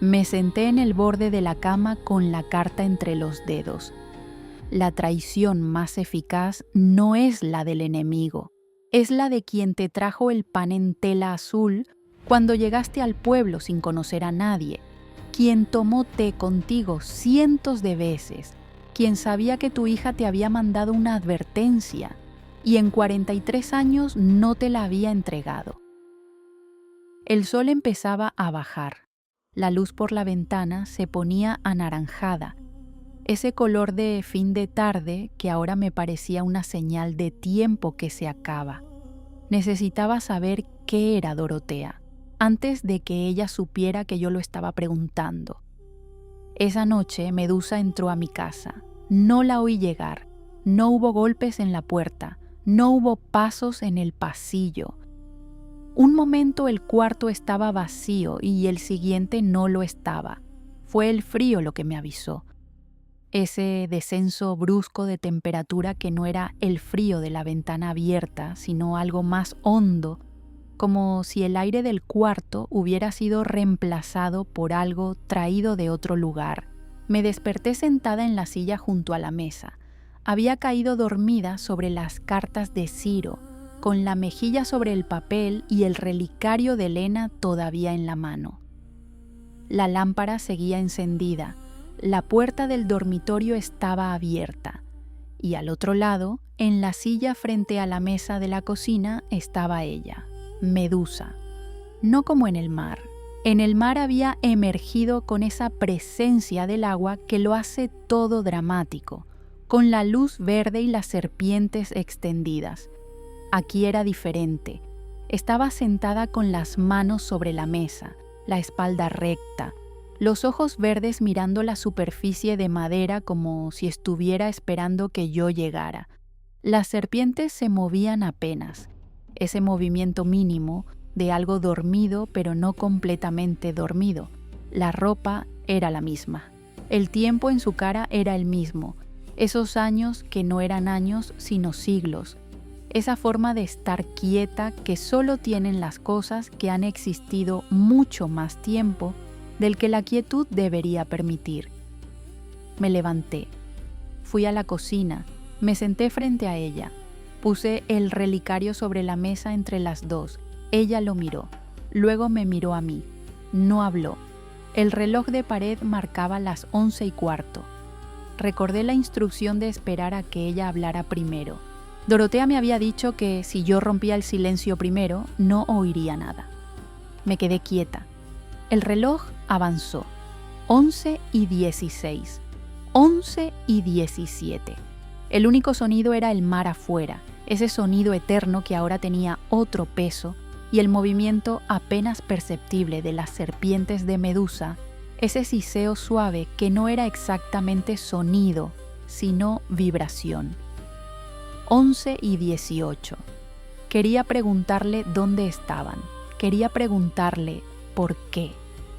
Me senté en el borde de la cama con la carta entre los dedos. La traición más eficaz no es la del enemigo, es la de quien te trajo el pan en tela azul cuando llegaste al pueblo sin conocer a nadie, quien tomó té contigo cientos de veces, quien sabía que tu hija te había mandado una advertencia y en 43 años no te la había entregado. El sol empezaba a bajar. La luz por la ventana se ponía anaranjada, ese color de fin de tarde que ahora me parecía una señal de tiempo que se acaba. Necesitaba saber qué era Dorotea, antes de que ella supiera que yo lo estaba preguntando. Esa noche Medusa entró a mi casa. No la oí llegar, no hubo golpes en la puerta, no hubo pasos en el pasillo. Un momento el cuarto estaba vacío y el siguiente no lo estaba. Fue el frío lo que me avisó. Ese descenso brusco de temperatura que no era el frío de la ventana abierta, sino algo más hondo, como si el aire del cuarto hubiera sido reemplazado por algo traído de otro lugar. Me desperté sentada en la silla junto a la mesa. Había caído dormida sobre las cartas de Ciro, con la mejilla sobre el papel y el relicario de Lena todavía en la mano. La lámpara seguía encendida, la puerta del dormitorio estaba abierta, y al otro lado, en la silla frente a la mesa de la cocina, estaba ella, Medusa. No como en el mar. En el mar había emergido con esa presencia del agua que lo hace todo dramático, con la luz verde y las serpientes extendidas. Aquí era diferente. Estaba sentada con las manos sobre la mesa, la espalda recta, los ojos verdes mirando la superficie de madera como si estuviera esperando que yo llegara. Las serpientes se movían apenas, ese movimiento mínimo de algo dormido pero no completamente dormido. La ropa era la misma. El tiempo en su cara era el mismo, esos años que no eran años sino siglos. Esa forma de estar quieta que solo tienen las cosas que han existido mucho más tiempo del que la quietud debería permitir. Me levanté. Fui a la cocina, me senté frente a ella. Puse el relicario sobre la mesa entre las dos. Ella lo miró. Luego me miró a mí. No habló. El reloj de pared marcaba las 11:15. Recordé la instrucción de esperar a que ella hablara primero. Dorotea me había dicho que si yo rompía el silencio primero, no oiría nada. Me quedé quieta. El reloj avanzó. 11:16. 11:17. El único sonido era el mar afuera, ese sonido eterno que ahora tenía otro peso, y el movimiento apenas perceptible de las serpientes de Medusa, ese siseo suave que no era exactamente sonido, sino vibración. 11:18. Quería preguntarle dónde estaban. Quería preguntarle por qué.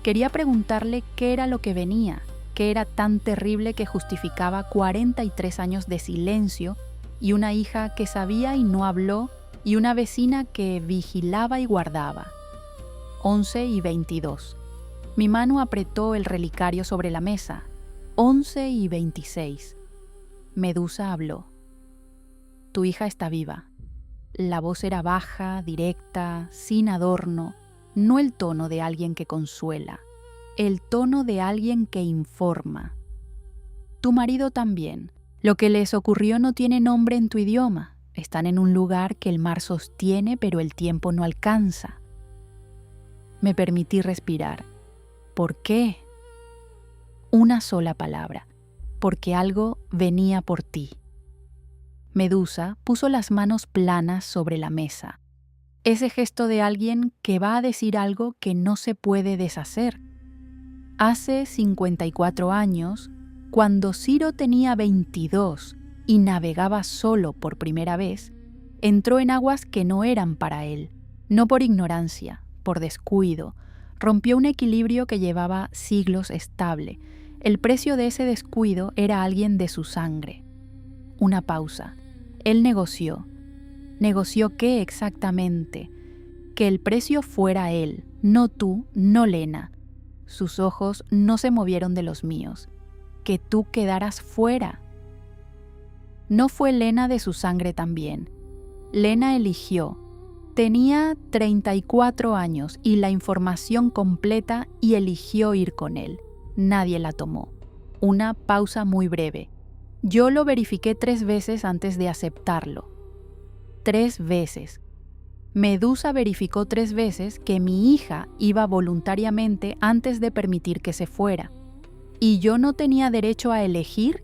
Quería preguntarle qué era lo que venía, qué era tan terrible que justificaba 43 años de silencio y una hija que sabía y no habló y una vecina que vigilaba y guardaba. 11:22. Mi mano apretó el relicario sobre la mesa. 11:26. Medusa habló. Tu hija está viva. La voz era baja, directa, sin adorno, no el tono de alguien que consuela, el tono de alguien que informa. Tu marido también. Lo que les ocurrió no tiene nombre en tu idioma. Están en un lugar que el mar sostiene, pero el tiempo no alcanza. Me permití respirar. ¿Por qué? Una sola palabra. Porque algo venía por ti. Medusa puso las manos planas sobre la mesa. Ese gesto de alguien que va a decir algo que no se puede deshacer. Hace 54 años, cuando Ciro tenía 22 y navegaba solo por primera vez, entró en aguas que no eran para él, no por ignorancia, por descuido. Rompió un equilibrio que llevaba siglos estable. El precio de ese descuido era alguien de su sangre. Una pausa. Él negoció. ¿Negoció qué exactamente? Que el precio fuera él, no tú, no Lena. Sus ojos no se movieron de los míos. Que tú quedaras fuera. No fue Lena de su sangre también. Lena eligió. Tenía 34 años y la información completa y eligió ir con él. Nadie la tomó. Una pausa muy breve. Yo lo verifiqué 3 veces antes de aceptarlo. 3 veces. Medusa verificó 3 veces que mi hija iba voluntariamente antes de permitir que se fuera. ¿Y yo no tenía derecho a elegir?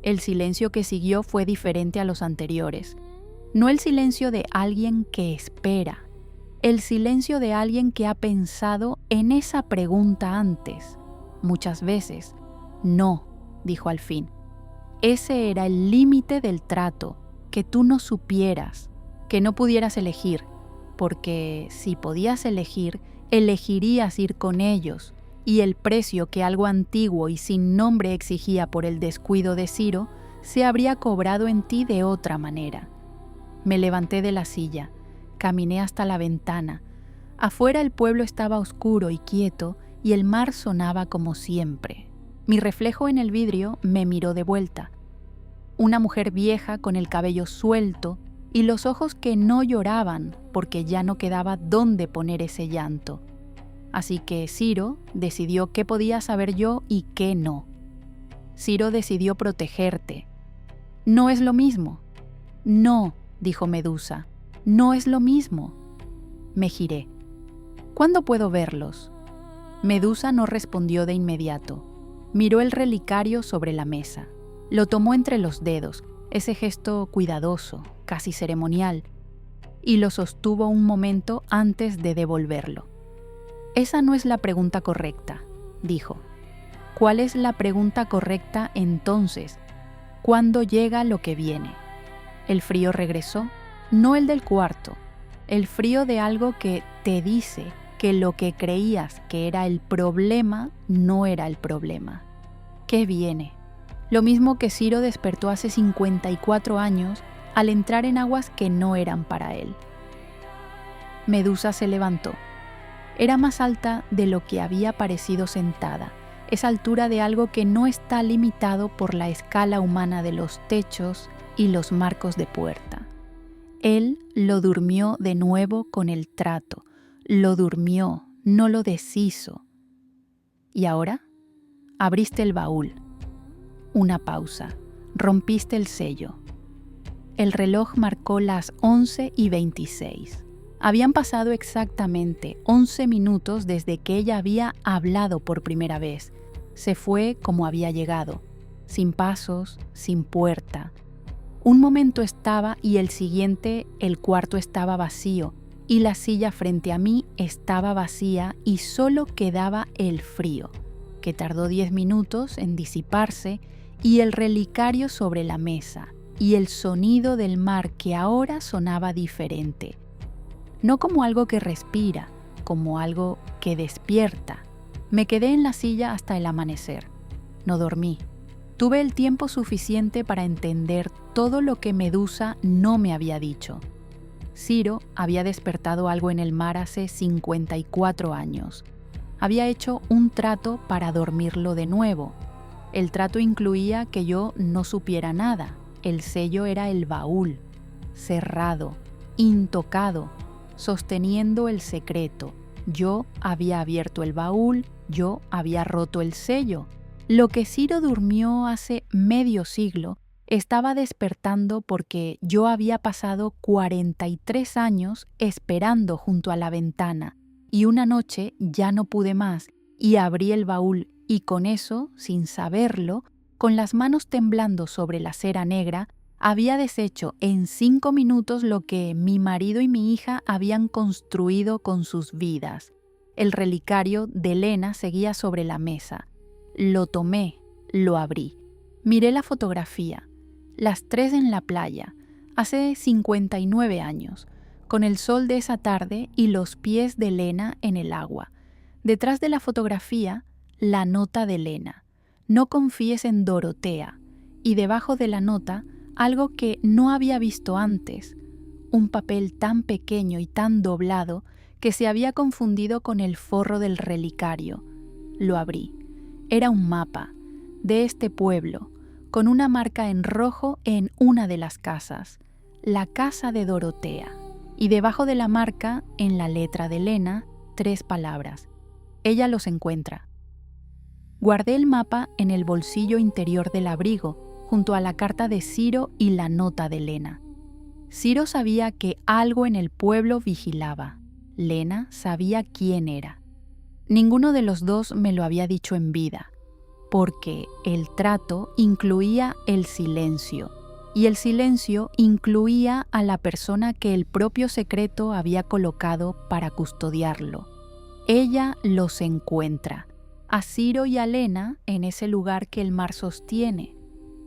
El silencio que siguió fue diferente a los anteriores. No el silencio de alguien que espera. El silencio de alguien que ha pensado en esa pregunta antes. Muchas veces. No, dijo al fin. Ese era el límite del trato, que tú no supieras, que no pudieras elegir, porque si podías elegir, elegirías ir con ellos, y el precio que algo antiguo y sin nombre exigía por el descuido de Ciro se habría cobrado en ti de otra manera. Me levanté de la silla, caminé hasta la ventana. Afuera el pueblo estaba oscuro y quieto y el mar sonaba como siempre. Mi reflejo en el vidrio me miró de vuelta. Una mujer vieja con el cabello suelto y los ojos que no lloraban porque ya no quedaba dónde poner ese llanto. Así que Ciro decidió qué podía saber yo y qué no. Ciro decidió protegerte. No es lo mismo. No, dijo Medusa, no es lo mismo. Me giré. ¿Cuándo puedo verlos? Medusa no respondió de inmediato. Miró el relicario sobre la mesa. Lo tomó entre los dedos, ese gesto cuidadoso, casi ceremonial, y lo sostuvo un momento antes de devolverlo. Esa no es la pregunta correcta, dijo. ¿Cuál es la pregunta correcta entonces? ¿Cuándo llega lo que viene? El frío regresó, no el del cuarto, el frío de algo que te dice que lo que creías que era el problema no era el problema. ¿Qué viene? Lo mismo que Ciro despertó hace 54 años al entrar en aguas que no eran para él. Medusa se levantó. Era más alta de lo que había parecido sentada, esa altura de algo que no está limitado por la escala humana de los techos y los marcos de puerta. Él lo durmió de nuevo con el trato. Lo durmió, no lo deshizo. ¿Y ahora? Abriste el baúl. Una pausa. Rompiste el sello. El reloj marcó las 11:26. Habían pasado exactamente 11 minutos desde que ella había hablado por primera vez. Se fue como había llegado, sin pasos, sin puerta. Un momento estaba y el siguiente el cuarto estaba vacío y la silla frente a mí estaba vacía y solo quedaba el frío, que tardó 10 minutos en disiparse, y el relicario sobre la mesa y el sonido del mar que ahora sonaba diferente. No como algo que respira, como algo que despierta. Me quedé en la silla hasta el amanecer. No dormí. Tuve el tiempo suficiente para entender todo lo que Medusa no me había dicho. Ciro había despertado algo en el mar hace 54 años. Había hecho un trato para dormirlo de nuevo. El trato incluía que yo no supiera nada. El sello era el baúl, cerrado, intocado, sosteniendo el secreto. Yo había abierto el baúl, yo había roto el sello. Lo que Ciro durmió hace medio siglo estaba despertando porque yo había pasado 43 años esperando junto a la ventana, y una noche ya no pude más y abrí el baúl, y con eso, sin saberlo, con las manos temblando sobre la cera negra, había deshecho en 5 minutos lo que mi marido y mi hija habían construido con sus vidas. El relicario de Lena seguía sobre la mesa. Lo tomé, lo abrí. Miré la fotografía. Las 3 en la playa, hace 59 años, con el sol de esa tarde y los pies de Lena en el agua. Detrás de la fotografía, la nota de Lena. No confíes en Dorotea. Y debajo de la nota, algo que no había visto antes, un papel tan pequeño y tan doblado que se había confundido con el forro del relicario. Lo abrí. Era un mapa de este pueblo, con una marca en rojo en una de las casas, la casa de Dorotea, y debajo de la marca, en la letra de Lena, 3 palabras. Ella los encuentra. Guardé el mapa en el bolsillo interior del abrigo, junto a la carta de Ciro y la nota de Lena. Ciro sabía que algo en el pueblo vigilaba. Lena sabía quién era. Ninguno de los dos me lo había dicho en vida, porque el trato incluía el silencio, y el silencio incluía a la persona que el propio secreto había colocado para custodiarlo. Ella los encuentra, a Ciro y a Lena en ese lugar que el mar sostiene,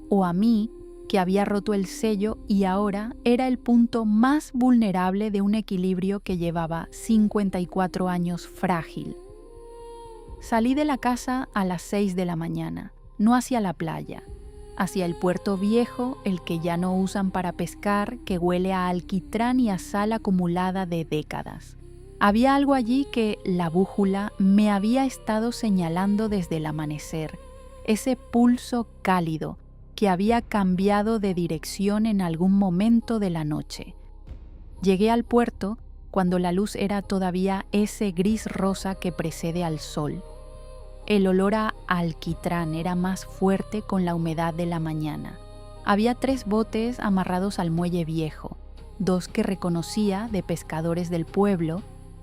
o a mí, que había roto el sello y ahora era el punto más vulnerable de un equilibrio que llevaba 54 años frágil. Salí de la casa a las 6 de la mañana, no hacia la playa, hacia el puerto viejo, el que ya no usan para pescar, que huele a alquitrán y a sal acumulada de décadas. Había algo allí que la brújula me había estado señalando desde el amanecer, ese pulso cálido que había cambiado de dirección en algún momento de la noche. Llegué al puerto cuando la luz era todavía ese gris rosa que precede al sol. El olor a alquitrán era más fuerte con la humedad de la mañana. Había 3 botes amarrados al muelle viejo, 2 que reconocía de pescadores del pueblo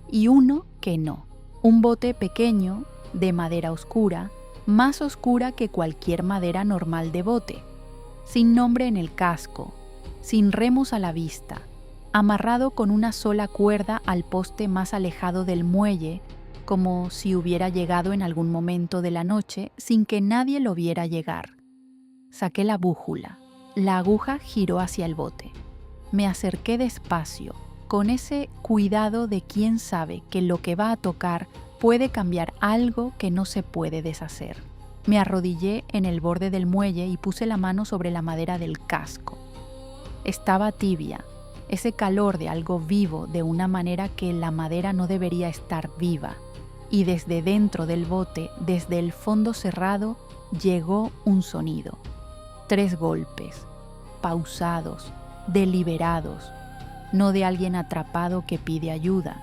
y uno que no. Un bote pequeño, de madera oscura, más oscura que cualquier madera normal de bote, sin nombre en el casco, sin remos a la vista, amarrado con una sola cuerda al poste más alejado del muelle, como si hubiera llegado en algún momento de la noche sin que nadie lo viera llegar. Saqué la brújula. La aguja giró hacia el bote. Me acerqué despacio, con ese cuidado de quien sabe que lo que va a tocar puede cambiar algo que no se puede deshacer. Me arrodillé en el borde del muelle y puse la mano sobre la madera del casco. Estaba tibia, ese calor de algo vivo de una manera que la madera no debería estar viva. Y desde dentro del bote, desde el fondo cerrado, llegó un sonido. 3 golpes, pausados, deliberados, no de alguien atrapado que pide ayuda.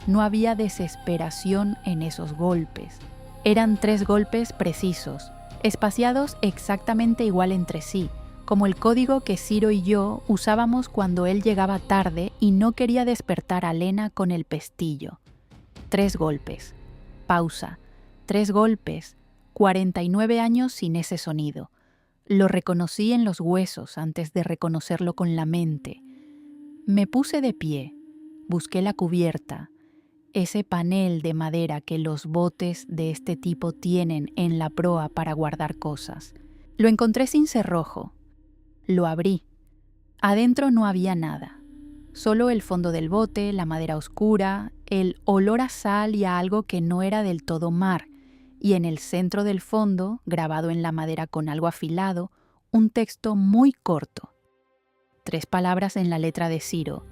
No había desesperación en esos golpes. Eran 3 golpes precisos, espaciados exactamente igual entre sí, como el código que Ciro y yo usábamos cuando él llegaba tarde y no quería despertar a Lena con el pestillo. 3 golpes. Pausa. 3 golpes. 49 años sin ese sonido. Lo reconocí en los huesos antes de reconocerlo con la mente. Me puse de pie. Busqué la cubierta. Ese panel de madera que los botes de este tipo tienen en la proa para guardar cosas. Lo encontré sin cerrojo. Lo abrí. Adentro no había nada. Solo el fondo del bote, la madera oscura, el olor a sal y a algo que no era del todo mar, y en el centro del fondo, grabado en la madera con algo afilado, un texto muy corto. 3 palabras en la letra de Ciro.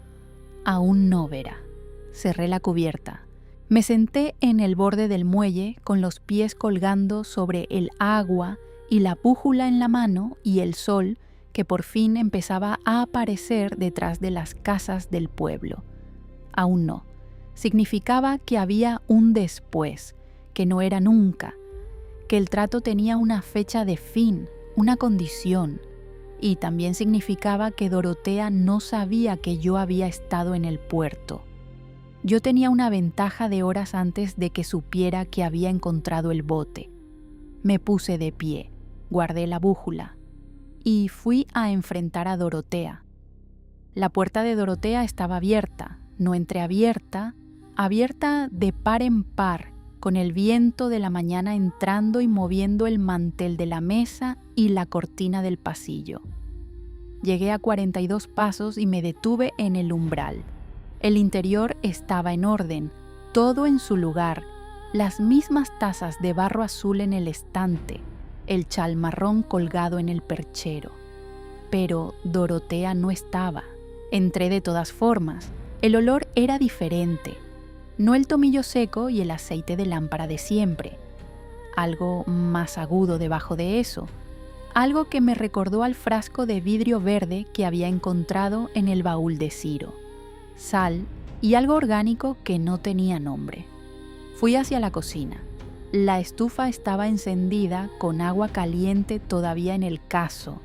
Aún no verá. Cerré la cubierta. Me senté en el borde del muelle con los pies colgando sobre el agua y la brújula en la mano y el sol que por fin empezaba a aparecer detrás de las casas del pueblo. Aún no. Significaba que había un después, que no era nunca, que el trato tenía una fecha de fin, una condición, y también significaba que Dorotea no sabía que yo había estado en el puerto. Yo tenía una ventaja de horas antes de que supiera que había encontrado el bote. Me puse de pie, guardé la brújula y fui a enfrentar a Dorotea. La puerta de Dorotea estaba abierta, no entreabierta, abierta de par en par, con el viento de la mañana entrando y moviendo el mantel de la mesa y la cortina del pasillo. Llegué a 42 pasos y me detuve en el umbral. El interior estaba en orden, todo en su lugar, las mismas tazas de barro azul en el estante, el chal marrón colgado en el perchero. Pero Dorotea no estaba. Entré de todas formas. El olor era diferente. No el tomillo seco y el aceite de lámpara de siempre. Algo más agudo debajo de eso. Algo que me recordó al frasco de vidrio verde que había encontrado en el baúl de Ciro. Sal y algo orgánico que no tenía nombre. Fui hacia la cocina. La estufa estaba encendida con agua caliente todavía en el cazo.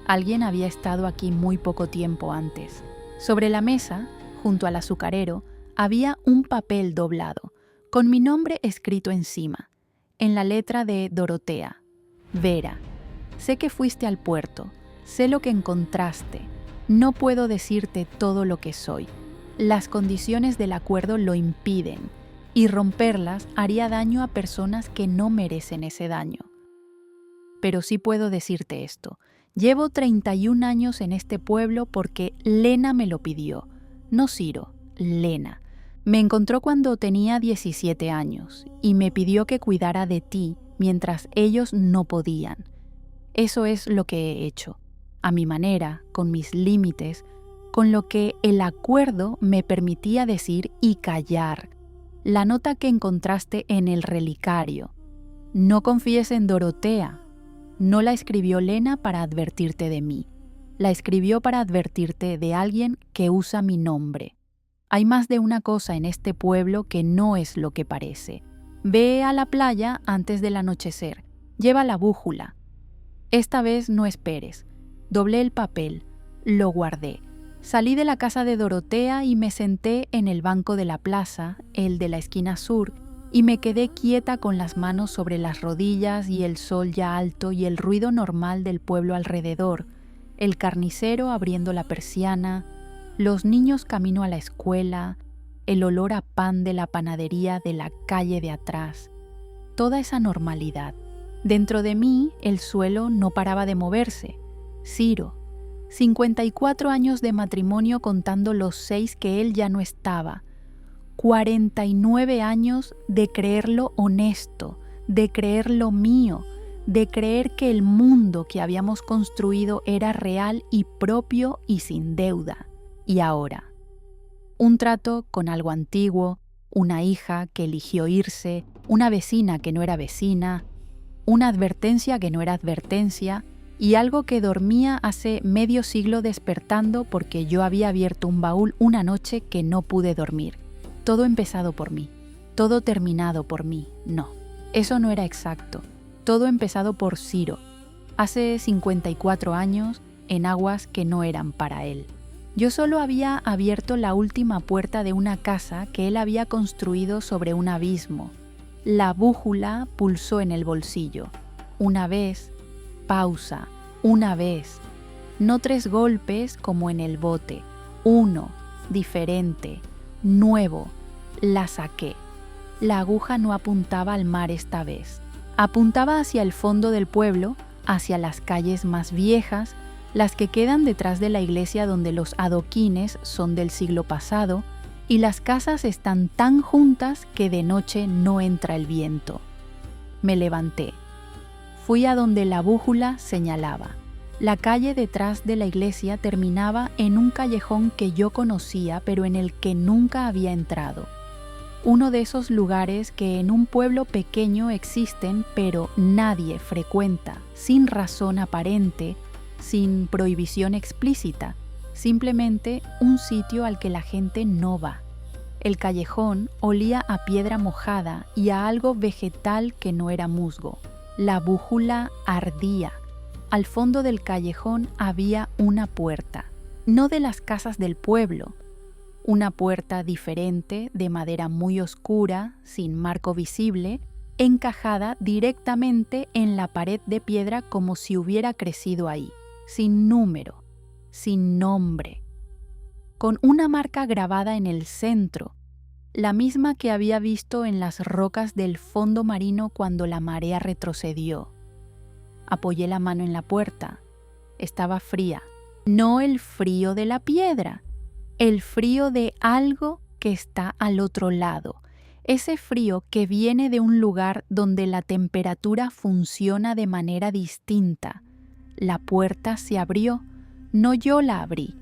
Alguien había estado aquí muy poco tiempo antes. Sobre la mesa, junto al azucarero, había un papel doblado, con mi nombre escrito encima, en la letra de Dorotea. Vera, sé que fuiste al puerto, sé lo que encontraste. No puedo decirte todo lo que soy. Las condiciones del acuerdo lo impiden, y romperlas haría daño a personas que no merecen ese daño. Pero sí puedo decirte esto. Llevo 31 años en este pueblo porque Lena me lo pidió. No Ciro, Lena. Me encontró cuando tenía 17 años y me pidió que cuidara de ti mientras ellos no podían. Eso es lo que he hecho, a mi manera, con mis límites, con lo que el acuerdo me permitía decir y callar. La nota que encontraste en el relicario. No confíes en Dorotea. No la escribió Lena para advertirte de mí. La escribió para advertirte de alguien que usa mi nombre. Hay más de una cosa en este pueblo que no es lo que parece. Ve a la playa antes del anochecer. Lleva la brújula. Esta vez no esperes. Doblé el papel. Lo guardé. Salí de la casa de Dorotea y me senté en el banco de la plaza, el de la esquina sur, y me quedé quieta con las manos sobre las rodillas y el sol ya alto y el ruido normal del pueblo alrededor, el carnicero abriendo la persiana, los niños camino a la escuela, el olor a pan de la panadería de la calle de atrás, toda esa normalidad. Dentro de mí el suelo no paraba de moverse. Ciro, 54 años de matrimonio contando los 6 que él ya no estaba. 49 años de creerlo honesto, de creerlo mío, de creer que el mundo que habíamos construido era real y propio y sin deuda. Y ahora, un trato con algo antiguo, una hija que eligió irse, una vecina que no era vecina, una advertencia que no era advertencia, y algo que dormía hace medio siglo despertando porque yo había abierto un baúl una noche que no pude dormir. Todo empezado por mí, todo terminado por mí. No, eso no era exacto. Todo empezado por Ciro. hace 54 años, en aguas que no eran para él. Yo solo había abierto la última puerta de una casa que él había construido sobre un abismo. La brújula pulsó en el bolsillo. Una vez, pausa, una vez. No 3 golpes como en el bote. 1, diferente, nuevo. La saqué. La aguja no apuntaba al mar esta vez. Apuntaba hacia el fondo del pueblo, hacia las calles más viejas, las que quedan detrás de la iglesia donde los adoquines son del siglo pasado y las casas están tan juntas que de noche no entra el viento. Me levanté. Fui a donde la brújula señalaba. La calle detrás de la iglesia terminaba en un callejón que yo conocía pero en el que nunca había entrado. Uno de esos lugares que en un pueblo pequeño existen pero nadie frecuenta, sin razón aparente, sin prohibición explícita, simplemente un sitio al que la gente no va. El callejón olía a piedra mojada y a algo vegetal que no era musgo. La brújula ardía. Al fondo del callejón había una puerta, no de las casas del pueblo. Una puerta diferente, de madera muy oscura, sin marco visible, encajada directamente en la pared de piedra como si hubiera crecido ahí, sin número, sin nombre, con una marca grabada en el centro, la misma que había visto en las rocas del fondo marino cuando la marea retrocedió. Apoyé la mano en la puerta. Estaba fría, no el frío de la piedra, el frío de algo que está al otro lado, ese frío que viene de un lugar donde la temperatura funciona de manera distinta. La puerta se abrió, no yo la abrí.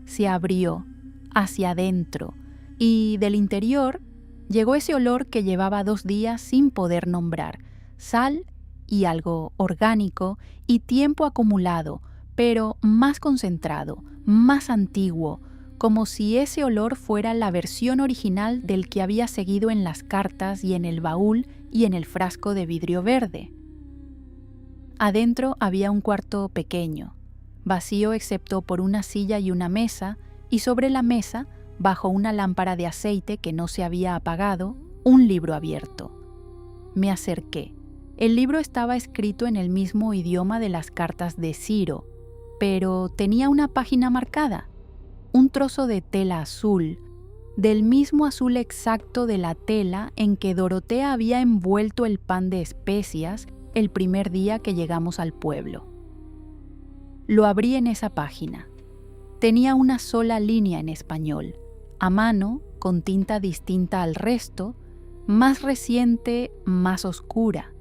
Se abrió hacia adentro y del interior llegó ese olor que llevaba 2 días sin poder nombrar, sal y algo orgánico y tiempo acumulado, pero más concentrado, más antiguo, como si ese olor fuera la versión original del que había seguido en las cartas y en el baúl y en el frasco de vidrio verde. Adentro había un cuarto pequeño, vacío excepto por una silla y una mesa, y sobre la mesa, bajo una lámpara de aceite que no se había apagado, un libro abierto. Me acerqué. El libro estaba escrito en el mismo idioma de las cartas de Ciro, pero tenía una página marcada, un trozo de tela azul, del mismo azul exacto de la tela en que Dorotea había envuelto el pan de especias el primer día que llegamos al pueblo. Lo abrí en esa página. Tenía una sola línea en español, a mano, con tinta distinta al resto, más reciente, más oscura.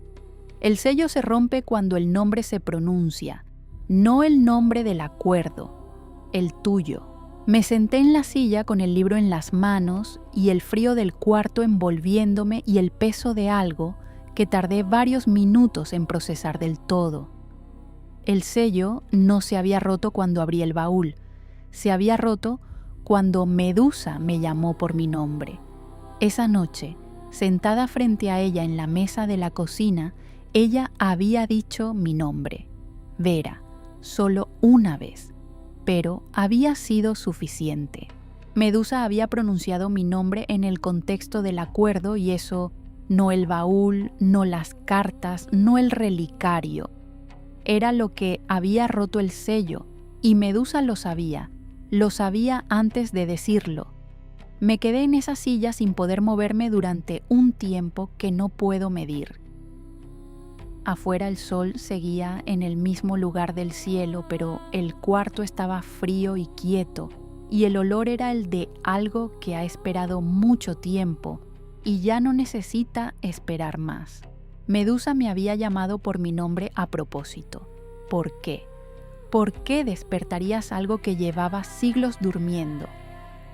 El sello se rompe cuando el nombre se pronuncia, no el nombre del acuerdo, el tuyo. Me senté en la silla con el libro en las manos y el frío del cuarto envolviéndome y el peso de algo que tardé varios minutos en procesar del todo. El sello no se había roto cuando abrí el baúl, se había roto cuando Medusa me llamó por mi nombre. Esa noche, sentada frente a ella en la mesa de la cocina, ella había dicho mi nombre, Vera, solo una vez, pero había sido suficiente. Medusa había pronunciado mi nombre en el contexto del acuerdo y eso, no el baúl, no las cartas, no el relicario. Era lo que había roto el sello y Medusa lo sabía antes de decirlo. Me quedé en esa silla sin poder moverme durante un tiempo que no puedo medir. Afuera el sol seguía en el mismo lugar del cielo, pero el cuarto estaba frío y quieto, y el olor era el de algo que ha esperado mucho tiempo y ya no necesita esperar más. Medusa me había llamado por mi nombre a propósito. ¿Por qué? ¿Por qué despertarías algo que llevaba siglos durmiendo?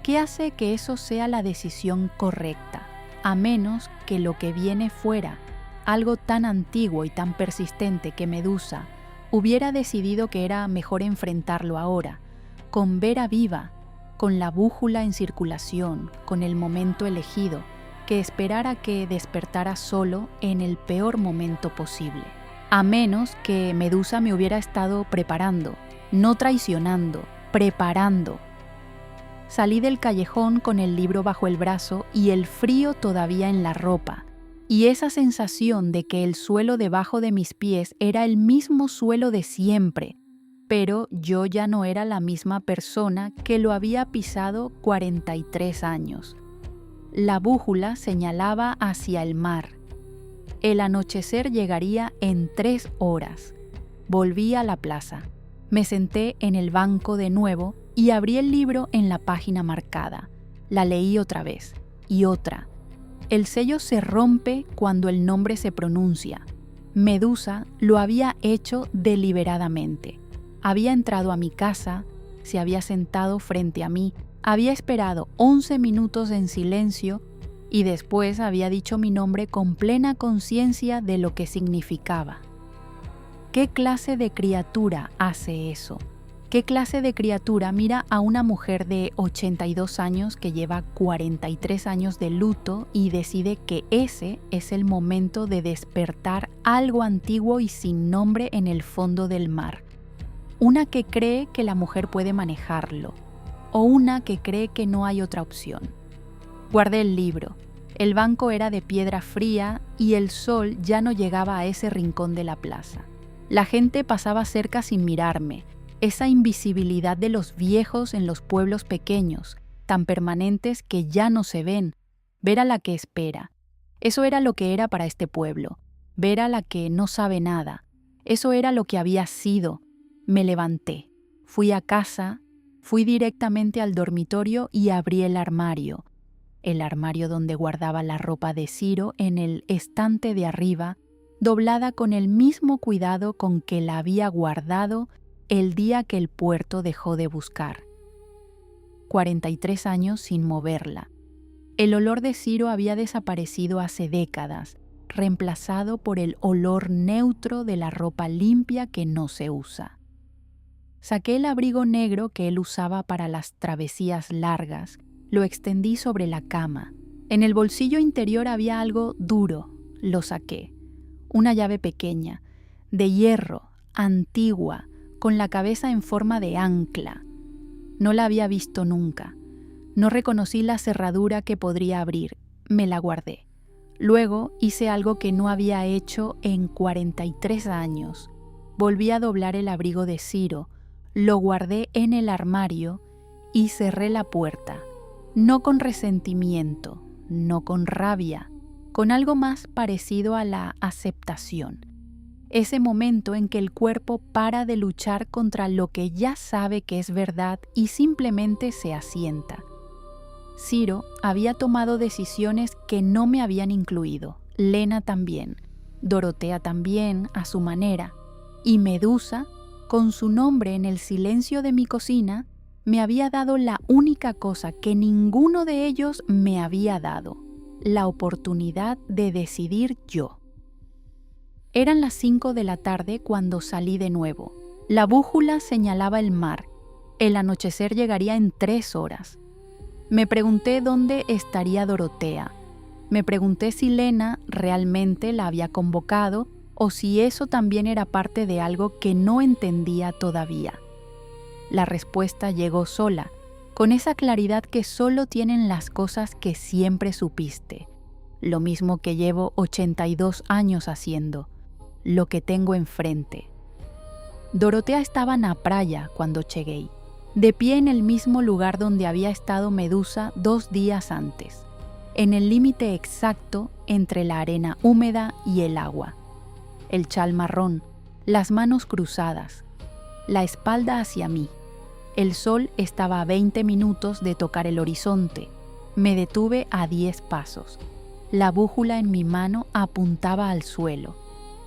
¿Qué hace que eso sea la decisión correcta? A menos que lo que viene fuera algo tan antiguo y tan persistente que Medusa hubiera decidido que era mejor enfrentarlo ahora, con Vera viva, con la brújula en circulación, con el momento elegido, que esperar a que despertara solo en el peor momento posible. a menos que Medusa me hubiera estado preparando, no traicionando, preparando. Salí del callejón con el libro bajo el brazo y el frío todavía en la ropa, y esa sensación de que el suelo debajo de mis pies era el mismo suelo de siempre, pero yo ya no era la misma persona que lo había pisado 43 años. La brújula señalaba hacia el mar. El anochecer llegaría en 3 horas. Volví a la plaza. Me senté en el banco de nuevo y abrí el libro en la página marcada. La leí otra vez y otra. El sello se rompe cuando el nombre se pronuncia. Medusa lo había hecho deliberadamente. Había entrado a mi casa, se había sentado frente a mí, había esperado 11 minutos en silencio y después había dicho mi nombre con plena conciencia de lo que significaba. ¿Qué clase de criatura hace eso? ¿Qué clase de criatura mira a una mujer de 82 años que lleva 43 años de luto y decide que ese es el momento de despertar algo antiguo y sin nombre en el fondo del mar? Una que cree que la mujer puede manejarlo, o una que cree que no hay otra opción. Guardé el libro. El banco era de piedra fría y el sol ya no llegaba a ese rincón de la plaza. La gente pasaba cerca sin mirarme. Esa invisibilidad de los viejos en los pueblos pequeños, tan permanentes que ya no se ven. Ver a la que espera. Eso era lo que era para este pueblo. Ver a la que no sabe nada. Eso era lo que había sido. Me levanté. Fui a casa. Fui directamente al dormitorio y abrí el armario donde guardaba la ropa de Ciro en el estante de arriba, doblada con el mismo cuidado con que la había guardado el día que el puerto dejó de buscar. 43 años sin moverla. El olor de Ciro había desaparecido hace décadas, reemplazado por el olor neutro de la ropa limpia que no se usa. Saqué el abrigo negro que él usaba para las travesías largas, lo extendí sobre la cama. En el bolsillo interior había algo duro, lo saqué. Una llave pequeña, de hierro, antigua, con la cabeza en forma de ancla. No la había visto nunca. No reconocí la cerradura que podría abrir. Me la guardé. Luego hice algo que no había hecho en 43 años. Volví a doblar el abrigo de Ciro, lo guardé en el armario y cerré la puerta. No con resentimiento, no con rabia, con algo más parecido a la aceptación. Ese momento en que el cuerpo para de luchar contra lo que ya sabe que es verdad y simplemente se asienta. Ciro había tomado decisiones que no me habían incluido, Lena también, Dorotea también a su manera, y Medusa, con su nombre en el silencio de mi cocina, me había dado la única cosa que ninguno de ellos me había dado, la oportunidad de decidir yo. Eran las 5 de la tarde cuando salí de nuevo. La brújula señalaba el mar. El anochecer llegaría en 3 horas. Me pregunté dónde estaría Dorotea. Me pregunté si Lena realmente la había convocado o si eso también era parte de algo que no entendía todavía. La respuesta llegó sola, con esa claridad que solo tienen las cosas que siempre supiste. Lo mismo que llevo 82 años haciendo, lo que tengo enfrente. Dorotea estaba na praia cuando llegué, de pie en el mismo lugar donde había estado Medusa 2 días antes, en el límite exacto entre la arena húmeda y el agua. El chal marrón, las manos cruzadas, la espalda hacia mí. El sol estaba a 20 minutos de tocar el horizonte. Me detuve a 10 pasos. La brújula en mi mano apuntaba al suelo,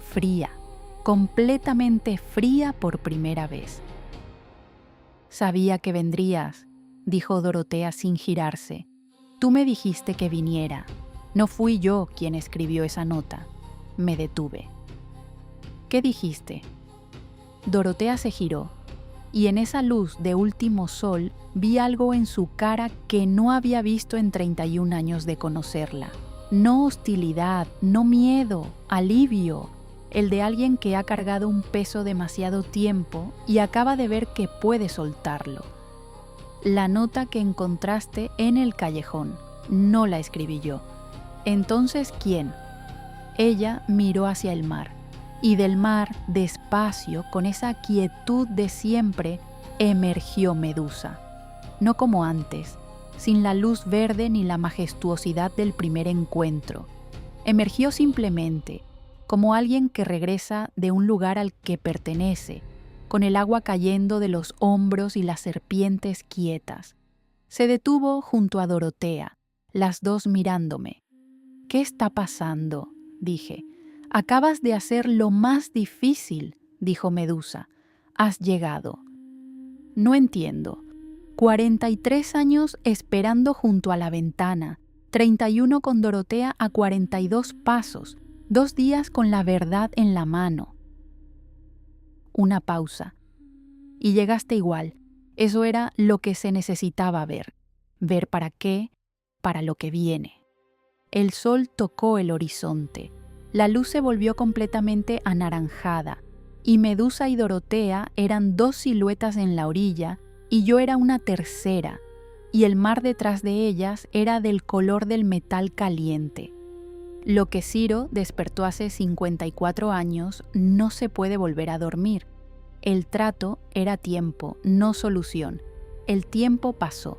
fría, completamente fría por primera vez. Sabía que vendrías, dijo Dorotea sin girarse. Tú me dijiste que viniera. No fui yo quien escribió esa nota. Me detuve. ¿Qué dijiste? Dorotea se giró, y en esa luz de último sol vi algo en su cara que no había visto en 31 años de conocerla. No hostilidad, no miedo, alivio. el de alguien que ha cargado un peso demasiado tiempo y acaba de ver que puede soltarlo. La nota que encontraste en el callejón, no la escribí yo. Entonces, ¿quién? Ella miró hacia el mar, y del mar, despacio, con esa quietud de siempre, emergió Medusa. No como antes, sin la luz verde ni la majestuosidad del primer encuentro. Emergió simplemente, como alguien que regresa de un lugar al que pertenece, con el agua cayendo de los hombros y las serpientes quietas. Se detuvo junto a Dorotea, las dos mirándome. «¿Qué está pasando?», dije. «Acabas de hacer lo más difícil», dijo Medusa. «Has llegado». «No entiendo. 43 años esperando junto a la ventana, 31 con Dorotea a 42 pasos, 2 días con la verdad en la mano». Una pausa. «Y llegaste igual. Eso era lo que se necesitaba ver. ¿Ver para qué? Para lo que viene». El sol tocó el horizonte. La luz se volvió completamente anaranjada, y Medusa y Dorotea eran 2 siluetas en la orilla, y yo era una tercera, y el mar detrás de ellas era del color del metal caliente. Lo que Ciro despertó hace 54 años no se puede volver a dormir. El trato era tiempo, no solución. El tiempo pasó,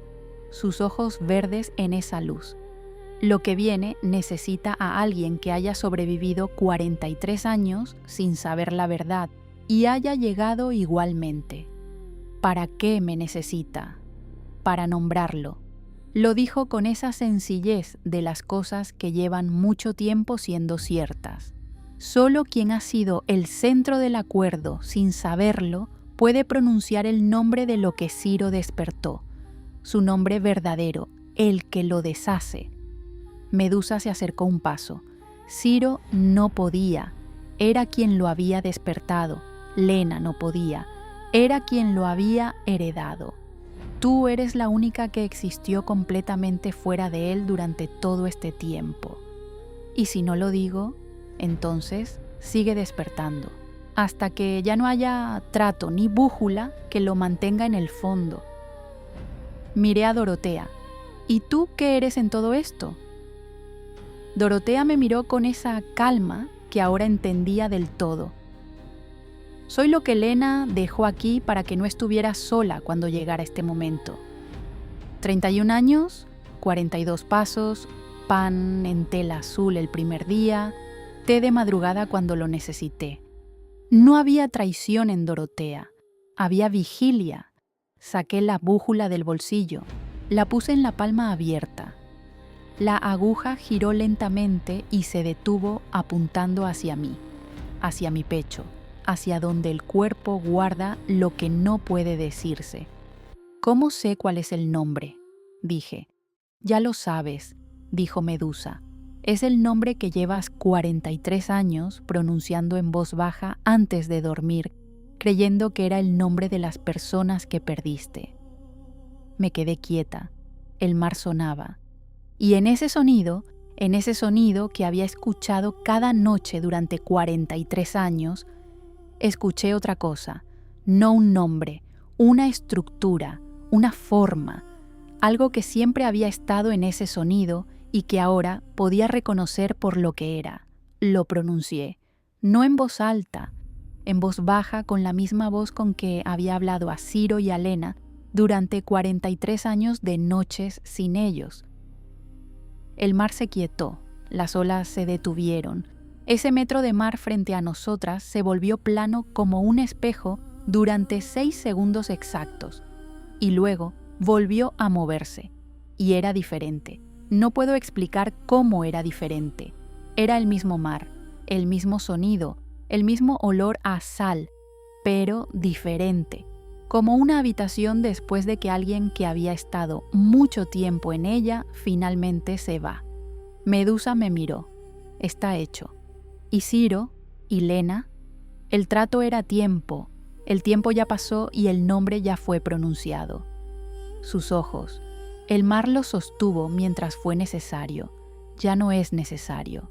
sus ojos verdes en esa luz. Lo que viene necesita a alguien que haya sobrevivido 43 años sin saber la verdad y haya llegado igualmente. ¿Para qué me necesita? Para nombrarlo. Lo dijo con esa sencillez de las cosas que llevan mucho tiempo siendo ciertas. Solo quien ha sido el centro del acuerdo sin saberlo puede pronunciar el nombre de lo que Ciro despertó, su nombre verdadero, el que lo deshace. Medusa se acercó un paso. Ciro no podía. Era quien lo había despertado. Lena no podía. Era quien lo había heredado. Tú eres la única que existió completamente fuera de él durante todo este tiempo. Y si no lo digo, entonces sigue despertando, hasta que ya no haya trato ni brújula que lo mantenga en el fondo. Miré a Dorotea. ¿Y tú qué eres en todo esto? Dorotea me miró con esa calma que ahora entendía del todo. Soy lo que Lena dejó aquí para que no estuviera sola cuando llegara este momento. 31 años, 42 pasos, pan en tela azul el primer día, té de madrugada cuando lo necesité. No había traición en Dorotea, había vigilia. Saqué la brújula del bolsillo, la puse en la palma abierta. La aguja giró lentamente y se detuvo apuntando hacia mí, hacia mi pecho, hacia donde el cuerpo guarda lo que no puede decirse. ¿Cómo sé cuál es el nombre?, dije. Ya lo sabes, dijo Medusa. Es el nombre que llevas 43 años pronunciando en voz baja antes de dormir, creyendo que era el nombre de las personas que perdiste. Me quedé quieta. El mar sonaba. Y en ese sonido que había escuchado cada noche durante 43 años, escuché otra cosa, no un nombre, una estructura, una forma, algo que siempre había estado en ese sonido y que ahora podía reconocer por lo que era. Lo pronuncié, no en voz alta, en voz baja, con la misma voz con que había hablado a Ciro y a Lena durante 43 años de noches sin ellos. El mar se quietó, las olas se detuvieron. Ese metro de mar frente a nosotras se volvió plano como un espejo durante 6 segundos exactos, y luego volvió a moverse. Y era diferente. No puedo explicar cómo era diferente. Era el mismo mar, el mismo sonido, el mismo olor a sal, pero diferente. Como una habitación después de que alguien que había estado mucho tiempo en ella finalmente se va. Medusa me miró. Está hecho. ¿Y Ciro? ¿Y Lena? El trato era tiempo. El tiempo ya pasó y el nombre ya fue pronunciado. Sus ojos. El mar los sostuvo mientras fue necesario. Ya no es necesario.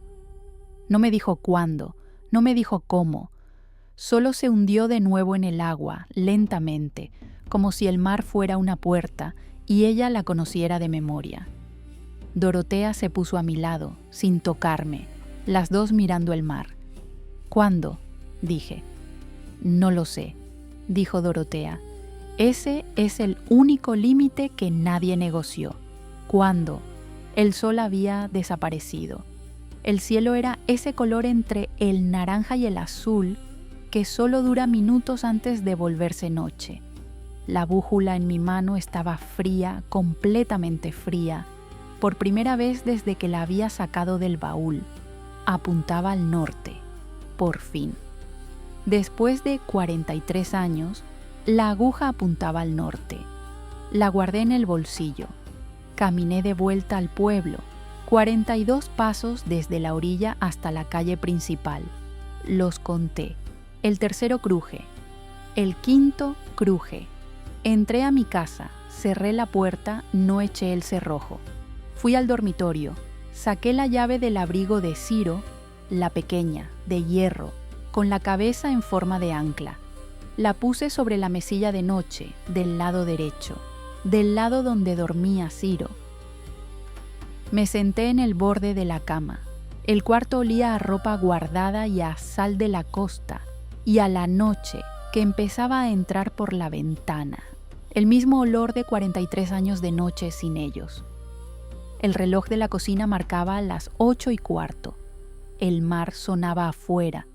No me dijo cuándo. No me dijo cómo. Solo se hundió de nuevo en el agua, lentamente, como si el mar fuera una puerta y ella la conociera de memoria. Dorotea se puso a mi lado, sin tocarme, las dos mirando el mar. ¿Cuándo?, dije. No lo sé, dijo Dorotea. Ese es el único límite que nadie negoció. ¿Cuándo? El sol había desaparecido. El cielo era ese color entre el naranja y el azul que solo dura minutos antes de volverse noche. La brújula en mi mano estaba fría, completamente fría, por primera vez desde que la había sacado del baúl. Apuntaba al norte, por fin. Después de 43 años, la aguja apuntaba al norte. La guardé en el bolsillo. Caminé de vuelta al pueblo, 42 pasos desde la orilla hasta la calle principal. Los conté. El tercero cruje. El quinto cruje. Entré a mi casa, cerré la puerta, no eché el cerrojo. Fui al dormitorio, saqué la llave del abrigo de Ciro, la pequeña, de hierro, con la cabeza en forma de ancla. La puse sobre la mesilla de noche, del lado derecho, del lado donde dormía Ciro. Me senté en el borde de la cama. El cuarto olía a ropa guardada y a sal de la costa, y a la noche que empezaba a entrar por la ventana. El mismo olor de 43 años de noche sin ellos. El reloj de la cocina marcaba las 8:15. El mar sonaba afuera.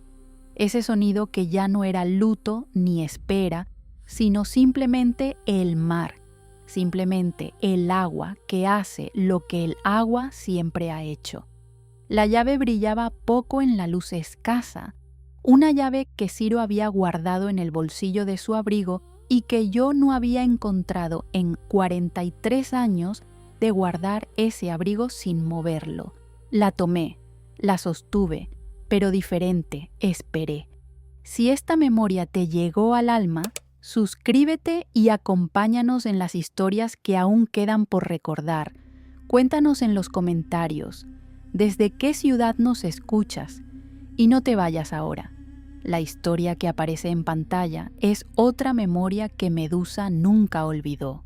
Ese sonido que ya no era luto ni espera, sino simplemente el mar, simplemente el agua que hace lo que el agua siempre ha hecho. La llave brillaba poco en la luz escasa, una llave que Ciro había guardado en el bolsillo de su abrigo y que yo no había encontrado en 43 años de guardar ese abrigo sin moverlo. La tomé, la sostuve, pero diferente, esperé. Si esta memoria te llegó al alma, suscríbete y acompáñanos en las historias que aún quedan por recordar. Cuéntanos en los comentarios desde qué ciudad nos escuchas. Y no te vayas ahora. La historia que aparece en pantalla es otra memoria que Medusa nunca olvidó.